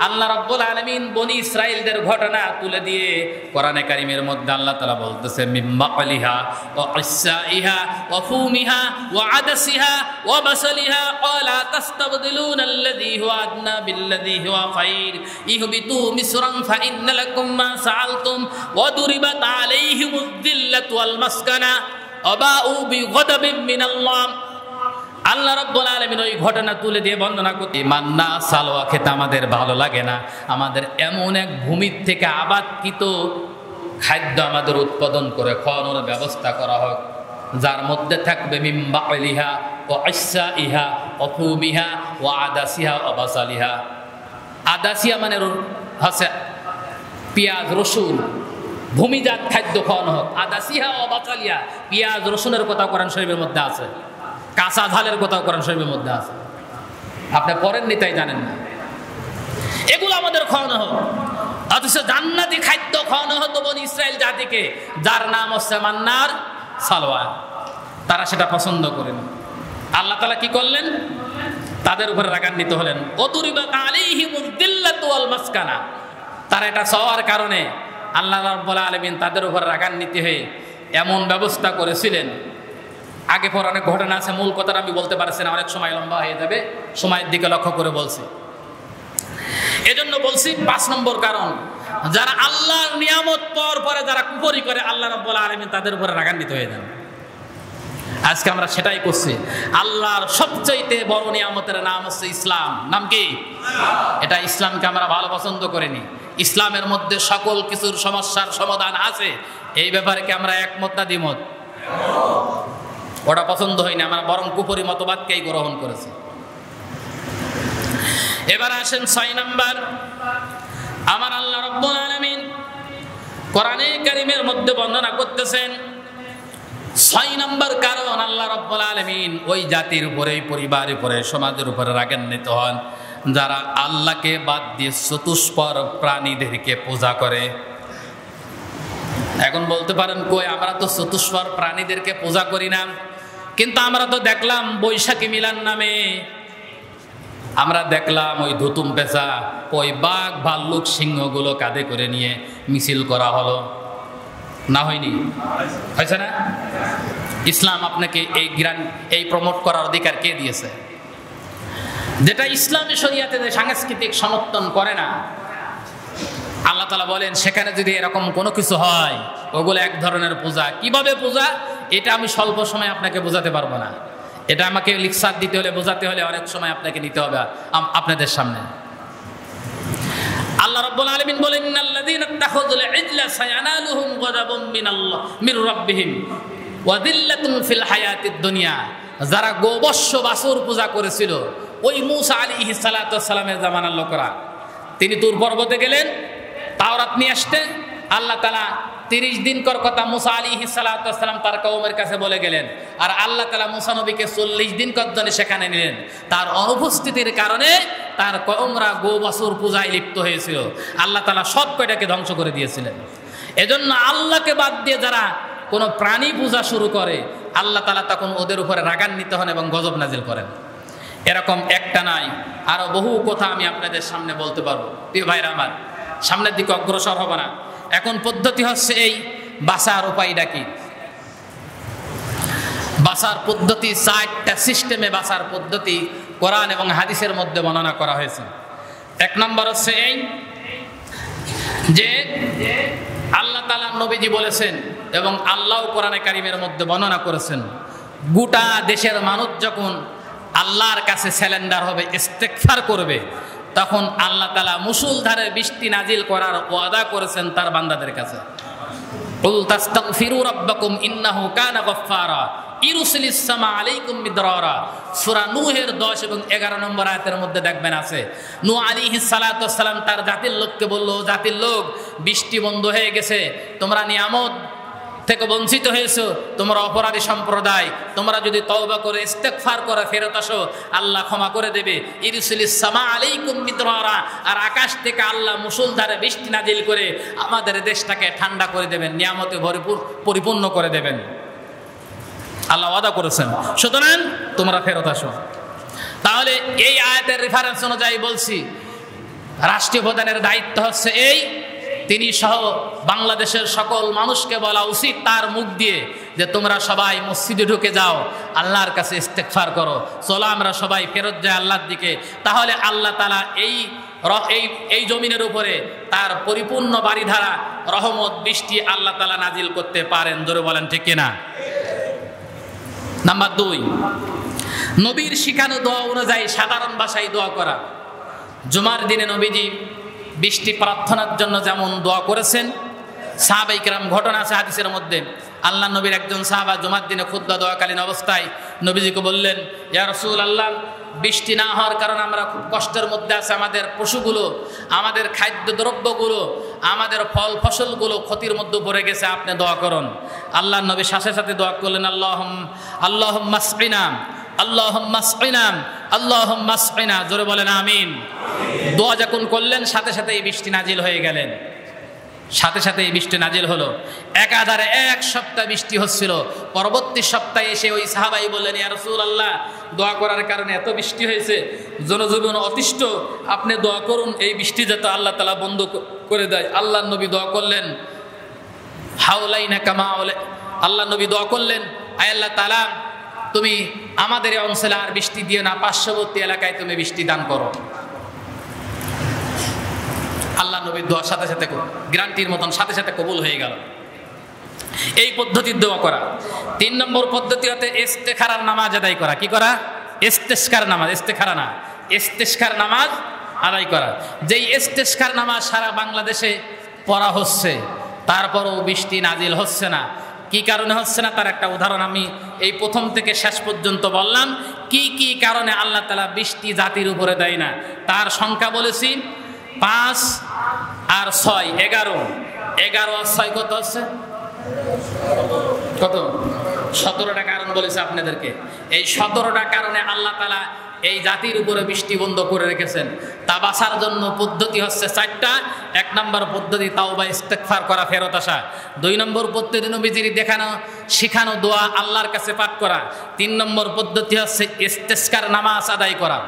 আল্লাহ রাব্বুল আলামিন বনি ইসরাইলদের ঘটনা তুলে দিয়ে কোরআনে কারীমের মধ্যে আল্লাহ তাআলা বলতেছে মিম্মাকলিহা ওয়া ইসাইহা ওয়া ফুমিহা ওয়া আদাসিহা ওয়া বাসালিহা ক্বালা তাস্তাবদিলুনা আল্লাযী হুয়া আদনা বিল্লাযী হুয়া খায়র ইহবিতু মিসরান ফা ইন্না লাকুম মা সাআলতুম ওয়া দুরিবাত আলাইহিমুয যিল্লাতু ওয়াল মাসকানা ওয়া বাউ বিগাদাবিন মিনাল্লাহ। আল্লাহ রাব্বুল আলামিন ওই ঘটনা তুলে দিয়ে বর্ণনা করতে, মান্না সালোয়া খেতে আমাদের ভালো লাগে না, আমাদের এমন এক ভূমির থেকে আবাদকৃত খাদ্য আমাদের উৎপাদন করে খাওয়ানোর ব্যবস্থা করা হোক, যার মধ্যে থাকবে মিম্বালিহা ও ইসাইহা ও ফুমিহা ও আদাসিহা ও বাসালিহা। আদাসিয়া মানে হচ্ছে পেঁয়াজ রসুন, ভূমিজাত খাদ্য খাওয়ানো হোক। আদাসিহা ও বাসালিহা, পেঁয়াজ রসুনের কথা কোরআন শরীফের মধ্যে আছে, কাঁচা ঝালের কথাও কোরআন শরীফের মধ্যে আছে, আপনি পড়েননি তাই জানেন না। এগুলো আমাদের খাওয়ানো হোক। অথচ জান্নাতি খাদ্য খাওয়ানো হতো বনি ইসরাইল জাতিকে, যার নাম হচ্ছে মান্নার সালোয়া। তারা সেটা পছন্দ করেন। আল্লাহ তাআলা কি করলেন? তাদের উপরে রাগান্বিত হলেন। ওদুরিবাত আলাইহিমুয যিল্লাতু ওয়াল মাসকানা। তারা এটা চাওয়ার কারণে আল্লাহ রাব্বুল আলামিন তাদের উপর রাগান্বিত হয়ে এমন ব্যবস্থা করেছিলেন। আগে পর অনেক ঘটনা আছে, মূল কথাটা আমি বলতে পারছি না, অনেক সময় লম্বা হয়ে যাবে, সময়ের দিকে লক্ষ্য করে বলছি। এজন্য বলছি 5 নম্বর কারণ, যারা আল্লাহর নিয়ামত পাওয়ার পরে যারা কুফরি করে, আল্লাহ রাব্বুল আলামিন তাদের উপরে রাগান্বিত হয়ে যান। আজকে আমরা সেটাই করছি। আল্লাহর সবচাইতে বড় নিয়ামতের নাম হচ্ছে ইসলাম। নাম কি? এটা ইসলামকে আমরা ভালো পছন্দ করিনি। ইসলামের মধ্যে সকল কিছুর সমস্যার সমাধান আছে, এই ব্যাপারে কি আমরা একমত না দ্বিমত? ওটা পছন্দ হয়নি, আমরা বরং কুফরি মতবাদকেই গ্রহণ করেছি। এবার আসেন 6 নাম্বার, আমার আল্লাহ রাব্বুল আলামিন কোরআনে কারীমের মধ্যে বর্ণনা করতেছেন 6 নাম্বার কারণ আল্লাহ রাব্বুল আলামিন ওই জাতির উপরে, পরিবারের উপরে, সমাজের উপরে রাগান্বিত হন যারা আল্লাহকে বাদ দিয়ে চতুষ্পদ প্রাণীদেরকে পূজা করে। এখন বলতে পারেন কই, আমরা তো চতুষ্পদ প্রাণীদেরকে পূজা করি না, কিন্তু আমরা তো দেখলাম বৈশাখী মিলান নামে আমরা দেখলাম ওই ধুতুম পেঁচা, ওই বাঘ ভাল্লুক সিংহগুলো কাঁধে করে নিয়ে মিছিল করা হলো, না হয়নি? হয়েছে না? ইসলাম আপনাকে এই প্রমোট করার অধিকার কে দিয়েছে? যেটা ইসলামী শরিয়াতে যে সাংস্কৃতিক সমর্থন করে না, আল্লাহ তাআলা বলেন সেখানে যদি এরকম কোনো কিছু হয়, ওগুলো এক ধরনের পূজা। কিভাবে পূজা, এটা আমি স্বল্প সময় আপনাকে বোঝাতে পারবো না। এটা আমাকে লিকসার দিতে হলে, বোঝাতে হলে অনেক সময় আপনাকে নিতে হবে আপনাদের সামনে। আল্লাহ রাব্বুল আলামিন বলেন ইন্নাল্লাযীনা ইত্তাখাযুল ইজলা সায়ানালুহুম গাযাবুম মির রাব্বিহিম ওয়া যিল্লাতুন ফিল হায়াতিদ দুনিয়া। যারা গোবৎস বাছুর পূজা করেছিল, ওই মূসা আলাইহিস সালাতু ওয়াস সালামের জামানার লোকেরা, তিনি তুর পর্বতে গেলেন তাওরাত নিয়ে আসতে। আল্লাহ তাআলা 30 দিন কর কথা মূসা আলাইহিস সালাতু ওয়াস সালাম তার কওমের কাছে বলে গেলেন, আর আল্লাহ তাআলা মূসা নবীকে 40 দিন কর জন্য সেখানে নিলেন। তার অনুপস্থিতির কারণে তার কওমরা গোবাছুর পূজায় লিপ্ত হয়েছিল। আল্লাহ তাআলা সব কয়টাকে ধ্বংস করে দিয়েছিলেন। এজন্য আল্লাহকে বাদ দিয়ে যারা কোনো প্রাণী পূজা শুরু করে, আল্লাহ তাআলা তখন ওদের উপরে রাগান্বিত হন এবং গজব নাজিল করেন। এরকম একটা নাই, আরো বহু কথা আমি আপনাদের সামনে বলতে পারবো। প্রিয় ভাইরা আমার, সামনের দিকে অগ্রসর হব না। এখন পদ্ধতি হচ্ছে এই বাঁচার উপায়টা কি? বাঁচার পদ্ধতি 4টা সিস্টেমে বাঁচার পদ্ধতি কোরআন এবং হাদিসের মধ্যে বর্ণনা করা হয়েছে। 1 নম্বর হচ্ছে এই যে নবীজি বলেছেন এবং আল্লাহ কোরআনে কারিমের মধ্যে বর্ণনা করেছেন, গোটা দেশের মানুষ যখন আল্লাহর কাছে স্যালেন্ডার হবে, ইস্তেগফার করবে, তখন আল্লাহ তাআলা মুষলধারে বৃষ্টি নাজিল করার ওয়াদা করেছেন তার বান্দাদের কাছে। কুল তাস্তাগফিরু রাব্বাকুম ইন্নাহু কানা গাফফারা ইরসিলিস সামা আলাইকুম মিদরারা। সূরা নূহের 10 এবং 11 নম্বর আয়াতের মধ্যে দেখবেন আছে, নূহ আলাইহিস সালাতু ওয়াস সালাম তার জাতির লোককে বলল, জাতির লোক, বৃষ্টি বন্ধ হয়ে গেছে, তোমরা নিয়ামত থেকে বঞ্চিত হয়েছো, তোমরা অপরাধী সম্প্রদায়, তোমরা যদি তওবা করে ইস্তেগফার করে ফেরত আসো, আল্লাহ ক্ষমা করে দেবে। ইরসিলিস সামা আলাইকুম মিদরারা, আর আকাশ থেকে আল্লাহ মুষলধারে বৃষ্টি নাজিল করে আমাদের দেশটাকে ঠান্ডা করে দেবেন, নিয়ামতে পরিপূর্ণ করে দেবেন। আল্লাহ ওয়াদা করেছেন, সুতরাং তোমরা ফেরত আসো। তাহলে এই আয়াতের রেফারেন্স অনুযায়ী বলছি, রাষ্ট্রীয় প্রধানের দায়িত্ব হচ্ছে এই, তিনি সহ বাংলাদেশের সকল মানুষকে বলা উচিত তার মুখ দিয়ে যে তোমরা সবাই মসজিদে ঢুকে যাও, আল্লাহর কাছে ইস্তেগফার করো, চলো আমরা সবাই ফেরত যাই আল্লাহর দিকে। তাহলে আল্লাহ তাআলা এই জমিনের উপরে তার পরিপূর্ণ বাড়িধারা রহমত বৃষ্টি আল্লাহ তাআলা নাজিল করতে পারেন। জোরে বলেন ঠিক কিনা? নাম্বার 2, নবীর শিখানো দোয়া অনুযায়ী সাধারণ ভাষায় দোয়া করা। জুমার দিনে নবীজি বৃষ্টি প্রার্থনার জন্য যেমন দোয়া করেছেন, সাহাবায়ে কেরাম, ঘটনা আছে হাদিসের মধ্যে, আল্লাহ নবীর একজন সাহাবা জুমার দিনে খুতবা দোয়াকালীন অবস্থায় নবীজিকে বললেন, ইয়া রাসূলুল্লাহ, বৃষ্টি না হওয়ার কারণে আমরা খুব কষ্টের মধ্যে আছি, আমাদের পশুগুলো, আমাদের খাদ্যদ্রব্যগুলো, আমাদের ফল ফসলগুলো ক্ষতির মধ্যে পড়ে গেছে, আপনি দোয়া করুন। আল্লাহ নবী সাথে সাথে দোয়া করলেন, আল্লাহুম্মা আসকিনা, আল্লাহুম্মা আসকিনা, আল্লাহুম্মা আসকিনা। জোরে বলেন আমিন। দোয়া যখন করলেন সাথে সাথে এই বৃষ্টি নাজিল হয়ে গেলেন, সাথে সাথে এই বৃষ্টি নাজিল হলো। একাধারে 1 সপ্তাহ বৃষ্টি হচ্ছিল। পরবর্তী সপ্তাহে এসে ওই সাহাবাই বললেন, ইয়া রাসূলুল্লাহ, দোয়া করার কারণে এত বৃষ্টি হয়েছে, জনজীবন অতিষ্ঠ, আপনি দোয়া করুন এই বৃষ্টি যাতে আল্লাহ তাআলা বন্ধ করে দেয়। আল্লাহ নবী দোয়া করলেন, হাওলাইনা কামা, আল্লাহ নবী দোয়া করলেন, আয় আল্লাহ তাআলা, তুমি আমাদের এই অঞ্চলে আর বৃষ্টি দিও না, পার্শ্ববর্তী এলাকায় তুমি বৃষ্টি দান করো। আল্লাহ নবীর দোয়ার সাথে সাথে গ্যারান্টির মতন সাথে সাথে কবুল হয়ে গেল। এই পদ্ধতির দোয়া করা। 3 নম্বর পদ্ধতি হতে ইস্তেখারার নামাজ আদায় করা। কি করা? ইস্তেস্কার নামাজ, ইস্তেখারা না, ইস্তেস্কার নামাজ আদায় করা। যেই ইস্তেস্কার নামাজ সারা বাংলাদেশে পড়া হচ্ছে, তারপরও বৃষ্টি নাজিল হচ্ছে না। কি কারণে হচ্ছে না তার একটা উদাহরণ আমি এই প্রথম থেকে শেষ পর্যন্ত বললাম। কি কি কারণে আল্লাহ তাআলা বৃষ্টি জাতির উপরে দেয় না তার সংখ্যা বলেছি, 5 আর 6 11। 11 আর 6 কত হচ্ছে? কত? 17টা কারণ বলেছে আপনাদেরকে। এই 17টা কারণে আল্লাহ তাআলা এই জাতির উপরে বৃষ্টি বন্ধ করে রেখেছেন। তা বাঁচার জন্য পদ্ধতি হচ্ছে 4টা। 1 নম্বর পদ্ধতি তাওবা, ইস্তেগফার করা, ফেরত আসা। 2 নম্বর পদ্ধতি নবীজির দেখানো শিখানো দোয়া আল্লাহর কাছে পাঠ করা। 3 নম্বর পদ্ধতি হচ্ছে ইস্তেস্কার নামাজ আদায় করা।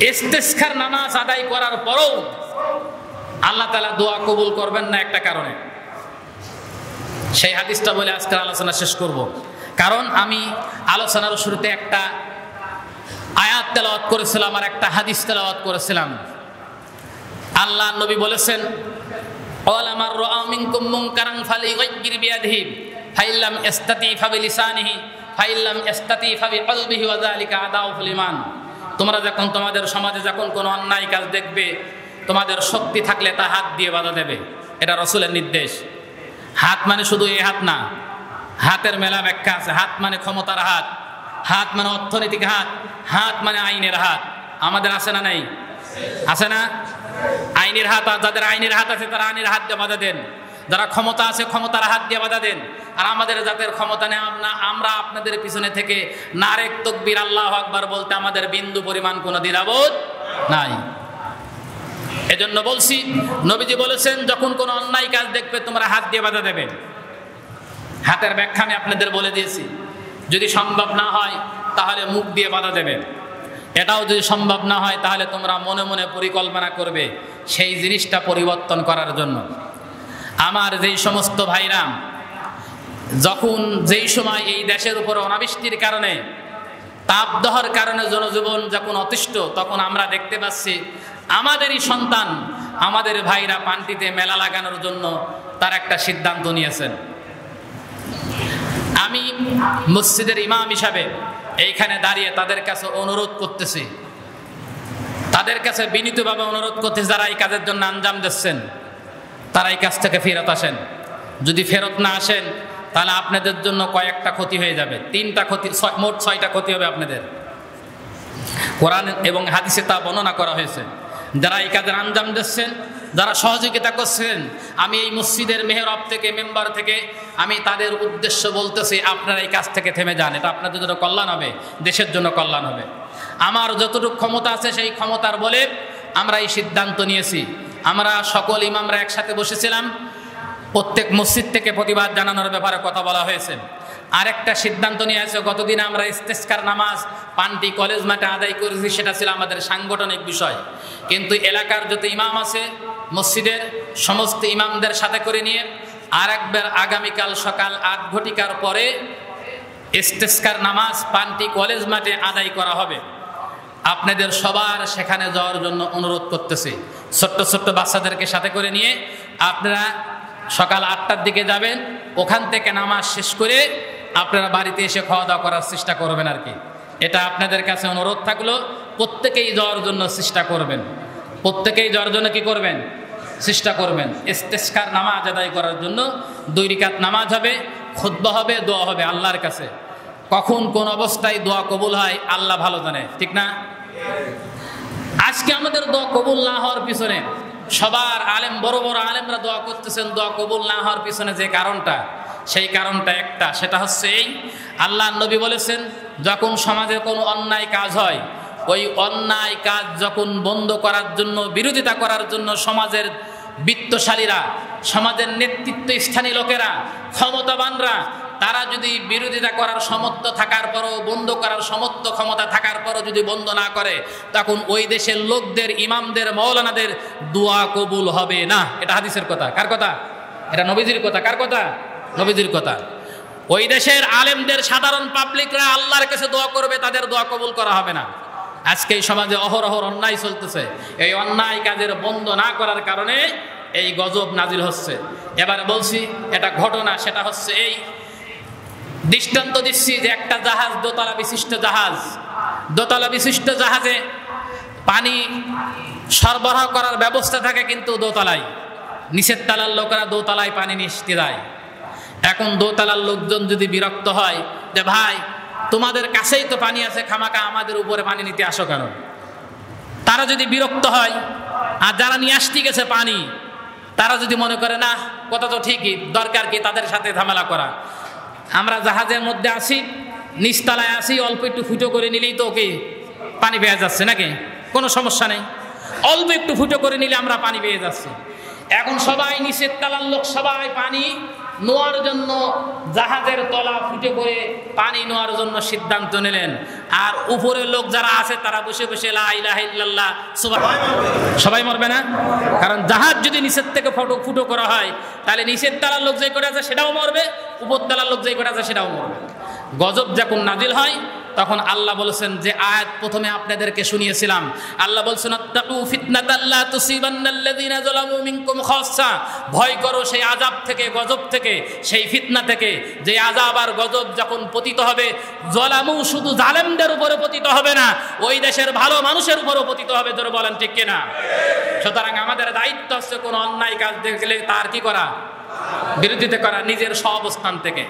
ইস্তেস্কার নামাজ আদায় করার পরও আল্লাহ তাআলা দোয়া কবুল করবেন না একটা কারণে। সেই হাদিসটা বলে আজকের আলোচনা শেষ করব। কারণ আমি আলোচনার শুরুতে একটা আয়াত তেলাওয়াত করেছিলাম আর একটা হাদিস তেলাওয়াত করেছিলাম। আল্লাহ নবী বলেছেন, ওয়ালা মান রাআ মিনকুম মুনকারান ফালিয়ুগাইয়ির বিয়াদিহি ফাইল্লাম ইস্তাতি ফাবিলিসানিহি ফাইল্লাম ইস্তাতি ফাবিকলবিহি ওয়া যালিকা আদাউফুল ঈমান। তোমরা যখন তোমাদের সমাজে যখন কোনো অন্যায় কাজ দেখবে, তোমাদের শক্তি থাকলে তা হাত দিয়ে বাধা দেবে। এটা রাসূলের নির্দেশ। হাত মানে শুধু এই হাত না, হাতের মেলা ব্যাখ্যা আছে। হাত মানে ক্ষমতার হাত, হাত মানে অর্থনৈতিক হাত, হাত মানে আইনের হাত। আমাদের আছে না নাই? আছে না? আইনের হাত। আর যাদের আইনের হাত আছে তারা আইনের হাত দিয়ে বাধা দেন। যারা ক্ষমতা আছে ক্ষমতার হাত দিয়ে বাধা দেন। আর আমাদের যাদের ক্ষমতা নেই, আমরা আপনাদের পিছনে থেকে নারেক তাকবীর আল্লাহু আকবার বলতে আমাদের বিন্দু পরিমাণ কোনো দ্বিধাবোধ নাই। এজন্য বলছি, নবীজি বলেছেন যখন কোনো অন্যায় কাজ দেখবে তোমরা হাত দিয়ে বাধা দেবে। হাতের ব্যাখ্যা আমি আপনাদের বলে দিয়েছি। যদি সম্ভব না হয় তাহলে মুখ দিয়ে বাধা দেবে। এটাও যদি সম্ভব না হয় তাহলে তোমরা মনে মনে পরিকল্পনা করবে সেই জিনিসটা পরিবর্তন করার জন্য। আমার যেই সমস্ত ভাইরা যখন যেই সময় এই দেশের উপর অনাবৃষ্টির কারণে, তাপদাহের কারণে জনজীবন যখন অতিষ্ঠ, তখন আমরা দেখতে পাচ্ছি আমাদেরই সন্তান আমাদের ভাইরা পান্টিতে মেলা লাগানোর জন্য তার একটা সিদ্ধান্ত নিয়েছেন। আমি মসজিদের ইমাম হিসাবে এইখানে দাঁড়িয়ে তাদের কাছে অনুরোধ করতেছি, তাদের কাছে বিনীতভাবে অনুরোধ করতেছি, যারা এই কাজের জন্য আঞ্জাম দিচ্ছেন তারা এই কাজ থেকে ফেরত আসেন। যদি ফেরত না আসেন তাহলে আপনাদের জন্য কয়েকটা ক্ষতি হয়ে যাবে, 3টা ক্ষতি, মোট 6টা ক্ষতি হবে আপনাদের। কোরআন এবং হাদিসে তা বর্ণনা করা হয়েছে। যারা এই কাজের আঞ্জাম দিচ্ছেন, যারা সহযোগিতা করছেন, আমি এই মসজিদের মেহরাব থেকে, মেম্বার থেকে আমি তাদের উদ্দেশ্য বলতেছি, আপনারা এই কাজ থেকে থেমে যান। এটা আপনাদের জন্য কল্যাণ হবে, দেশের জন্য কল্যাণ হবে। আমার যতটুকু ক্ষমতা আছে সেই ক্ষমতার বলে আমরা এই সিদ্ধান্ত নিয়েছি। আমরা সকল ইমামরা একসাথে বসেছিলাম, প্রত্যেক মসজিদ থেকে প্রতিবাদ জানানোর ব্যাপারে কথা বলা হয়েছে। আরেকটা সিদ্ধান্ত নিয়ে আছে, গতদিন আমরা ইস্তেসকার নামাজ পান্টি কলেজ মাঠে আদায় করেছি, সেটা ছিল আমাদের সাংগঠনিক বিষয়। কিন্তু এলাকার যত ইমাম আছে মসজিদের সমস্ত ইমামদের সাথে করে নিয়ে আরেকবার আগামীকাল সকাল 8 ঘটিকার পরে ইস্তেসকার নামাজ পান্টি কলেজ মাঠে আদায় করা হবে। আপনাদের সবার সেখানে যাওয়ার জন্য অনুরোধ করতেছি। ছোট্ট ছোট্ট বাচ্চাদেরকে সাথে করে নিয়ে আপনারা সকাল 8টার দিকে যাবেন, ওখান থেকে নামাজ শেষ করে আপনারা বাড়িতে এসে খাওয়া দাওয়া করার চেষ্টা করবেন আর কি। এটা আপনাদের কাছে অনুরোধ থাকলো, প্রত্যেকেই যাওয়ার জন্য চেষ্টা করবেন, প্রত্যেকেই যাওয়ার জন্য কি করবেন, চেষ্টা করবেন। ইস্তেসকার নামাজ আদায় করার জন্য 2 রাকাত নামাজ হবে, খুতবা হবে, দোয়া হবে আল্লাহর কাছে। কখন কোন অবস্থায় দোয়া কবুল হয় আল্লাহ ভালো জানে, ঠিক না? আজকে আমাদের দোয়া কবুল না হওয়ার পিছনে সবার আলেম, বড় বড় আলেমরা দোয়া করতেছেন, দোয়া কবুল না হওয়ার পিছনে যে কারণটা, সেই কারণটা একটা, সেটা হচ্ছে এই, আল্লাহ নবী বলেছেন যখন সমাজে কোনো অন্যায় কাজ হয়, ওই অন্যায় কাজ যখন বন্ধ করার জন্য, বিরোধিতা করার জন্য সমাজের বিত্তশালীরা, সমাজের নেতৃত্ব স্থানীয় লোকেরা, ক্ষমতাবানরা, তারা যদি বিরোধিতা করার সমর্থ থাকার পরও, বন্ধ করার সমর্থ ক্ষমতা থাকার পরও যদি বন্ধ না করে, তখন ওই দেশের লোকদের, ইমামদের, মৌলানাদের দোয়া কবুল হবে না। এটা হাদিসের কথা। কার কথা? এটা নবীজির কথা। কার কথা? নবীজির কথা। ওই দেশের আলেমদের, সাধারণ পাবলিকরা আল্লাহর কাছে দোয়া করবে, তাদের দোয়া কবুল করা হবে না। আজকে এই সমাজে অহরহ অন্যায় চলতেছে, এই অন্যায় কাজের বন্ধ না করার কারণে এই গজব নাজিল হচ্ছে। এবার বলছি এটা ঘটনা, সেটা হচ্ছে এই, দৃষ্টান্ত দিচ্ছি যে একটা জাহাজ, দোতলা বিশিষ্ট জাহাজ, দোতলা বিশিষ্ট জাহাজে পানি সরবরাহ করার ব্যবস্থা থাকে, কিন্তু দোতলায়, নিচের তলার লোকেরা দোতলায় পানি নিতে যায়। এখন দোতলার লোকজন যদি বিরক্ত হয় যে ভাই তোমাদের কাছেই তো পানি আছে, খামাকা আমাদের উপরে পানি নিতে আসো কেন, তারা যদি বিরক্ত হয়, আর যারা নিয়ে আসতে গেছে পানি তারা যদি মনে করে না কথা তো ঠিকই, দরকার কি তাদের সাথে ঝামেলা করা, আমরা জাহাজের মধ্যে আসি, নিচতলায় আসি, অল্প একটু ফুটো করে নিলেই তো ওকে পানি পেয়ে যাচ্ছে, নাকি কোনো সমস্যা নেই, অল্প একটু ফুটো করে নিলে আমরা পানি পেয়ে যাচ্ছি। এখন সবাই নিচের তলার লোক সবাই পানি নোয়ার জন্য জাহাজের তলা ফুটে করে পানি নোয়ার জন্য সিদ্ধান্ত নিলেন, আর উপরের লোক যারা আছে তারা বসে বসে লা ইলাহা ইল্লাল্লাহ সবাই মরবে না? কারণ জাহাজ যদি নিচের থেকে ফুটো করা হয় তাহলে নিচের তলার লোক যে করে আছে সেটাও মরবে, উপর তলার লোক যে করে আছে সেটাও মরবে। গজব যখন নাজিল হয় তখন আল্লাহ বলেছেন যে আয়াত প্রথমে আপনাদেরকে শুনিয়েছিলাম, আল্লাহ বলছেন আত্তাকু ফিতনাতাল লা তুসিবান্নাল্লাযিনা যালামু মিনকুম খাসসা, ভয় করো সেই আযাব থেকে, গজব থেকে, সেই ফিতনা থেকে, যে আযাব আর গজব যখন পতিত হবে, যালামু শুধু জালেমদের উপরে পতিত হবে না, ওই দেশের ভালো মানুষের উপরও পতিত হবে। জোরে বলেন ঠিক কিনা? সুতরাং আমাদের দায়িত্ব হচ্ছে কোনো অন্যায় কাজ দেখলে তার কি করা, বিরোধিতা করা, নিজের সহাবস্থান থেকে।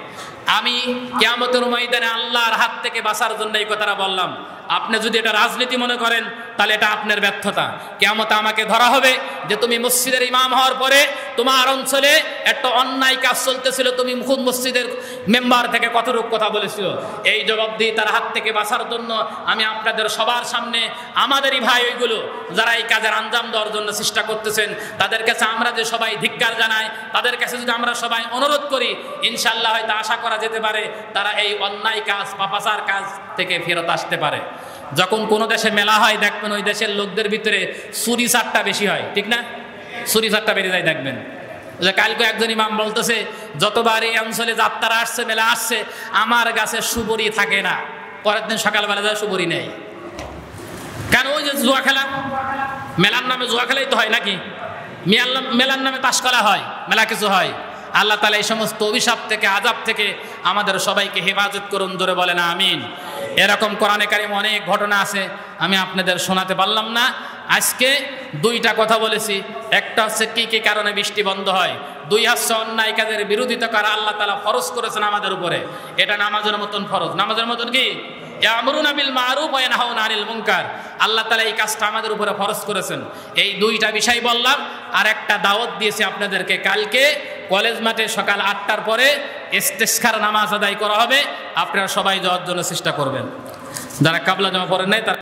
আমি কিয়ামতের ময়দানে আল্লাহর হাত থেকে বাঁচার জন্য এই কথাটা বললাম। আপনি যদি এটা রাজনীতি মনে করেন তাহলে এটা আপনার ব্যর্থতা। কিয়ামতে আমাকে ধরা হবে যে তুমি মসজিদের ইমাম হওয়ার পরে তোমার অঞ্চলে একটা অন্যায় কাজ চলতেছিল, তুমি খুদ মসজিদের মেম্বার থেকে কতটুকু কথা বলেছিল। এই জবাবদিহি তার হাত থেকে বাঁচার জন্য আমি আপনাদের সবার সামনে আমাদেরই ভাই ওইগুলো যারা এই কাজের আঞ্জাম দেওয়ার জন্য চেষ্টা করতেছেন তাদের কাছে আমরা যে সবাই ধিক্কার জানাই, তাদের কাছে যদি আমরা সবাই অনুরোধ করি, ইনশাআল্লাহ হয়তো আশা করা যেতে পারে তারা এই অন্যায় কাজ, পাপাচার কাজ থেকে ফেরত আসতে পারে। যখন কোনো দেশে মেলা হয় দেখবেন ওই দেশের লোকদের ভিতরে চুরি চাট্টা বেশি হয়, ঠিক না? চুরি চাট্টা বেড়ে যায় দেখবেন। যে কালকে একজন ইমাম বলতেছে যতবার এই অঞ্চলে যাত্রা আসছে, মেলা আসছে, আমার গাছে সুবরি থাকে না, পরের দিন সকালবেলা যায় সুবরি নেই। কেন? ওই যে জুয়া খেলা, মেলার নামে জুয়া খেলাই তো হয় নাকি? মেলার নামে তাস খেলা হয়, মেলা কিছু হয়। আল্লাহ তাআলা এই সমস্ত অভিশাপ থেকে, আযাব থেকে আমাদের সবাইকে হেফাজত করুন, ধরে বলেন আমিন। এরকম কোরআনে কারিমে অনেক ঘটনা আছে, আমি আপনাদের শোনাতে পারলাম না। আজকে দুইটা কথা বলেছি, একটা হচ্ছে কি কি কারণে বৃষ্টি বন্ধ হয়, দুই হচ্ছে অন্যায় কাজের বিরোধিতা করা আল্লাহ তাআলা ফরজ করেছেন আমাদের উপরে, এটা নামাজের মতন ফরজ। নামাজের মতন কি? ইয়ামুরুনা বিল মারুফ ওয়া ইয়ানহাউনা আনিল মুনকার, আল্লাহ তাআলা এই কাজটা আমাদের উপরে ফরজ করেছেন। এই দুইটা বিষয় বললাম। আর একটা দাওয়াত দিয়েছি আপনাদেরকে, কালকে কলেজ মাঠে সকাল 8টার পরে ইস্তেসখার নামাজ আদায় করা হবে, আপনারা সবাই যাওয়ার জন্য চেষ্টা করবেন। যারা কাবলা জামা পড়েন নাই তারা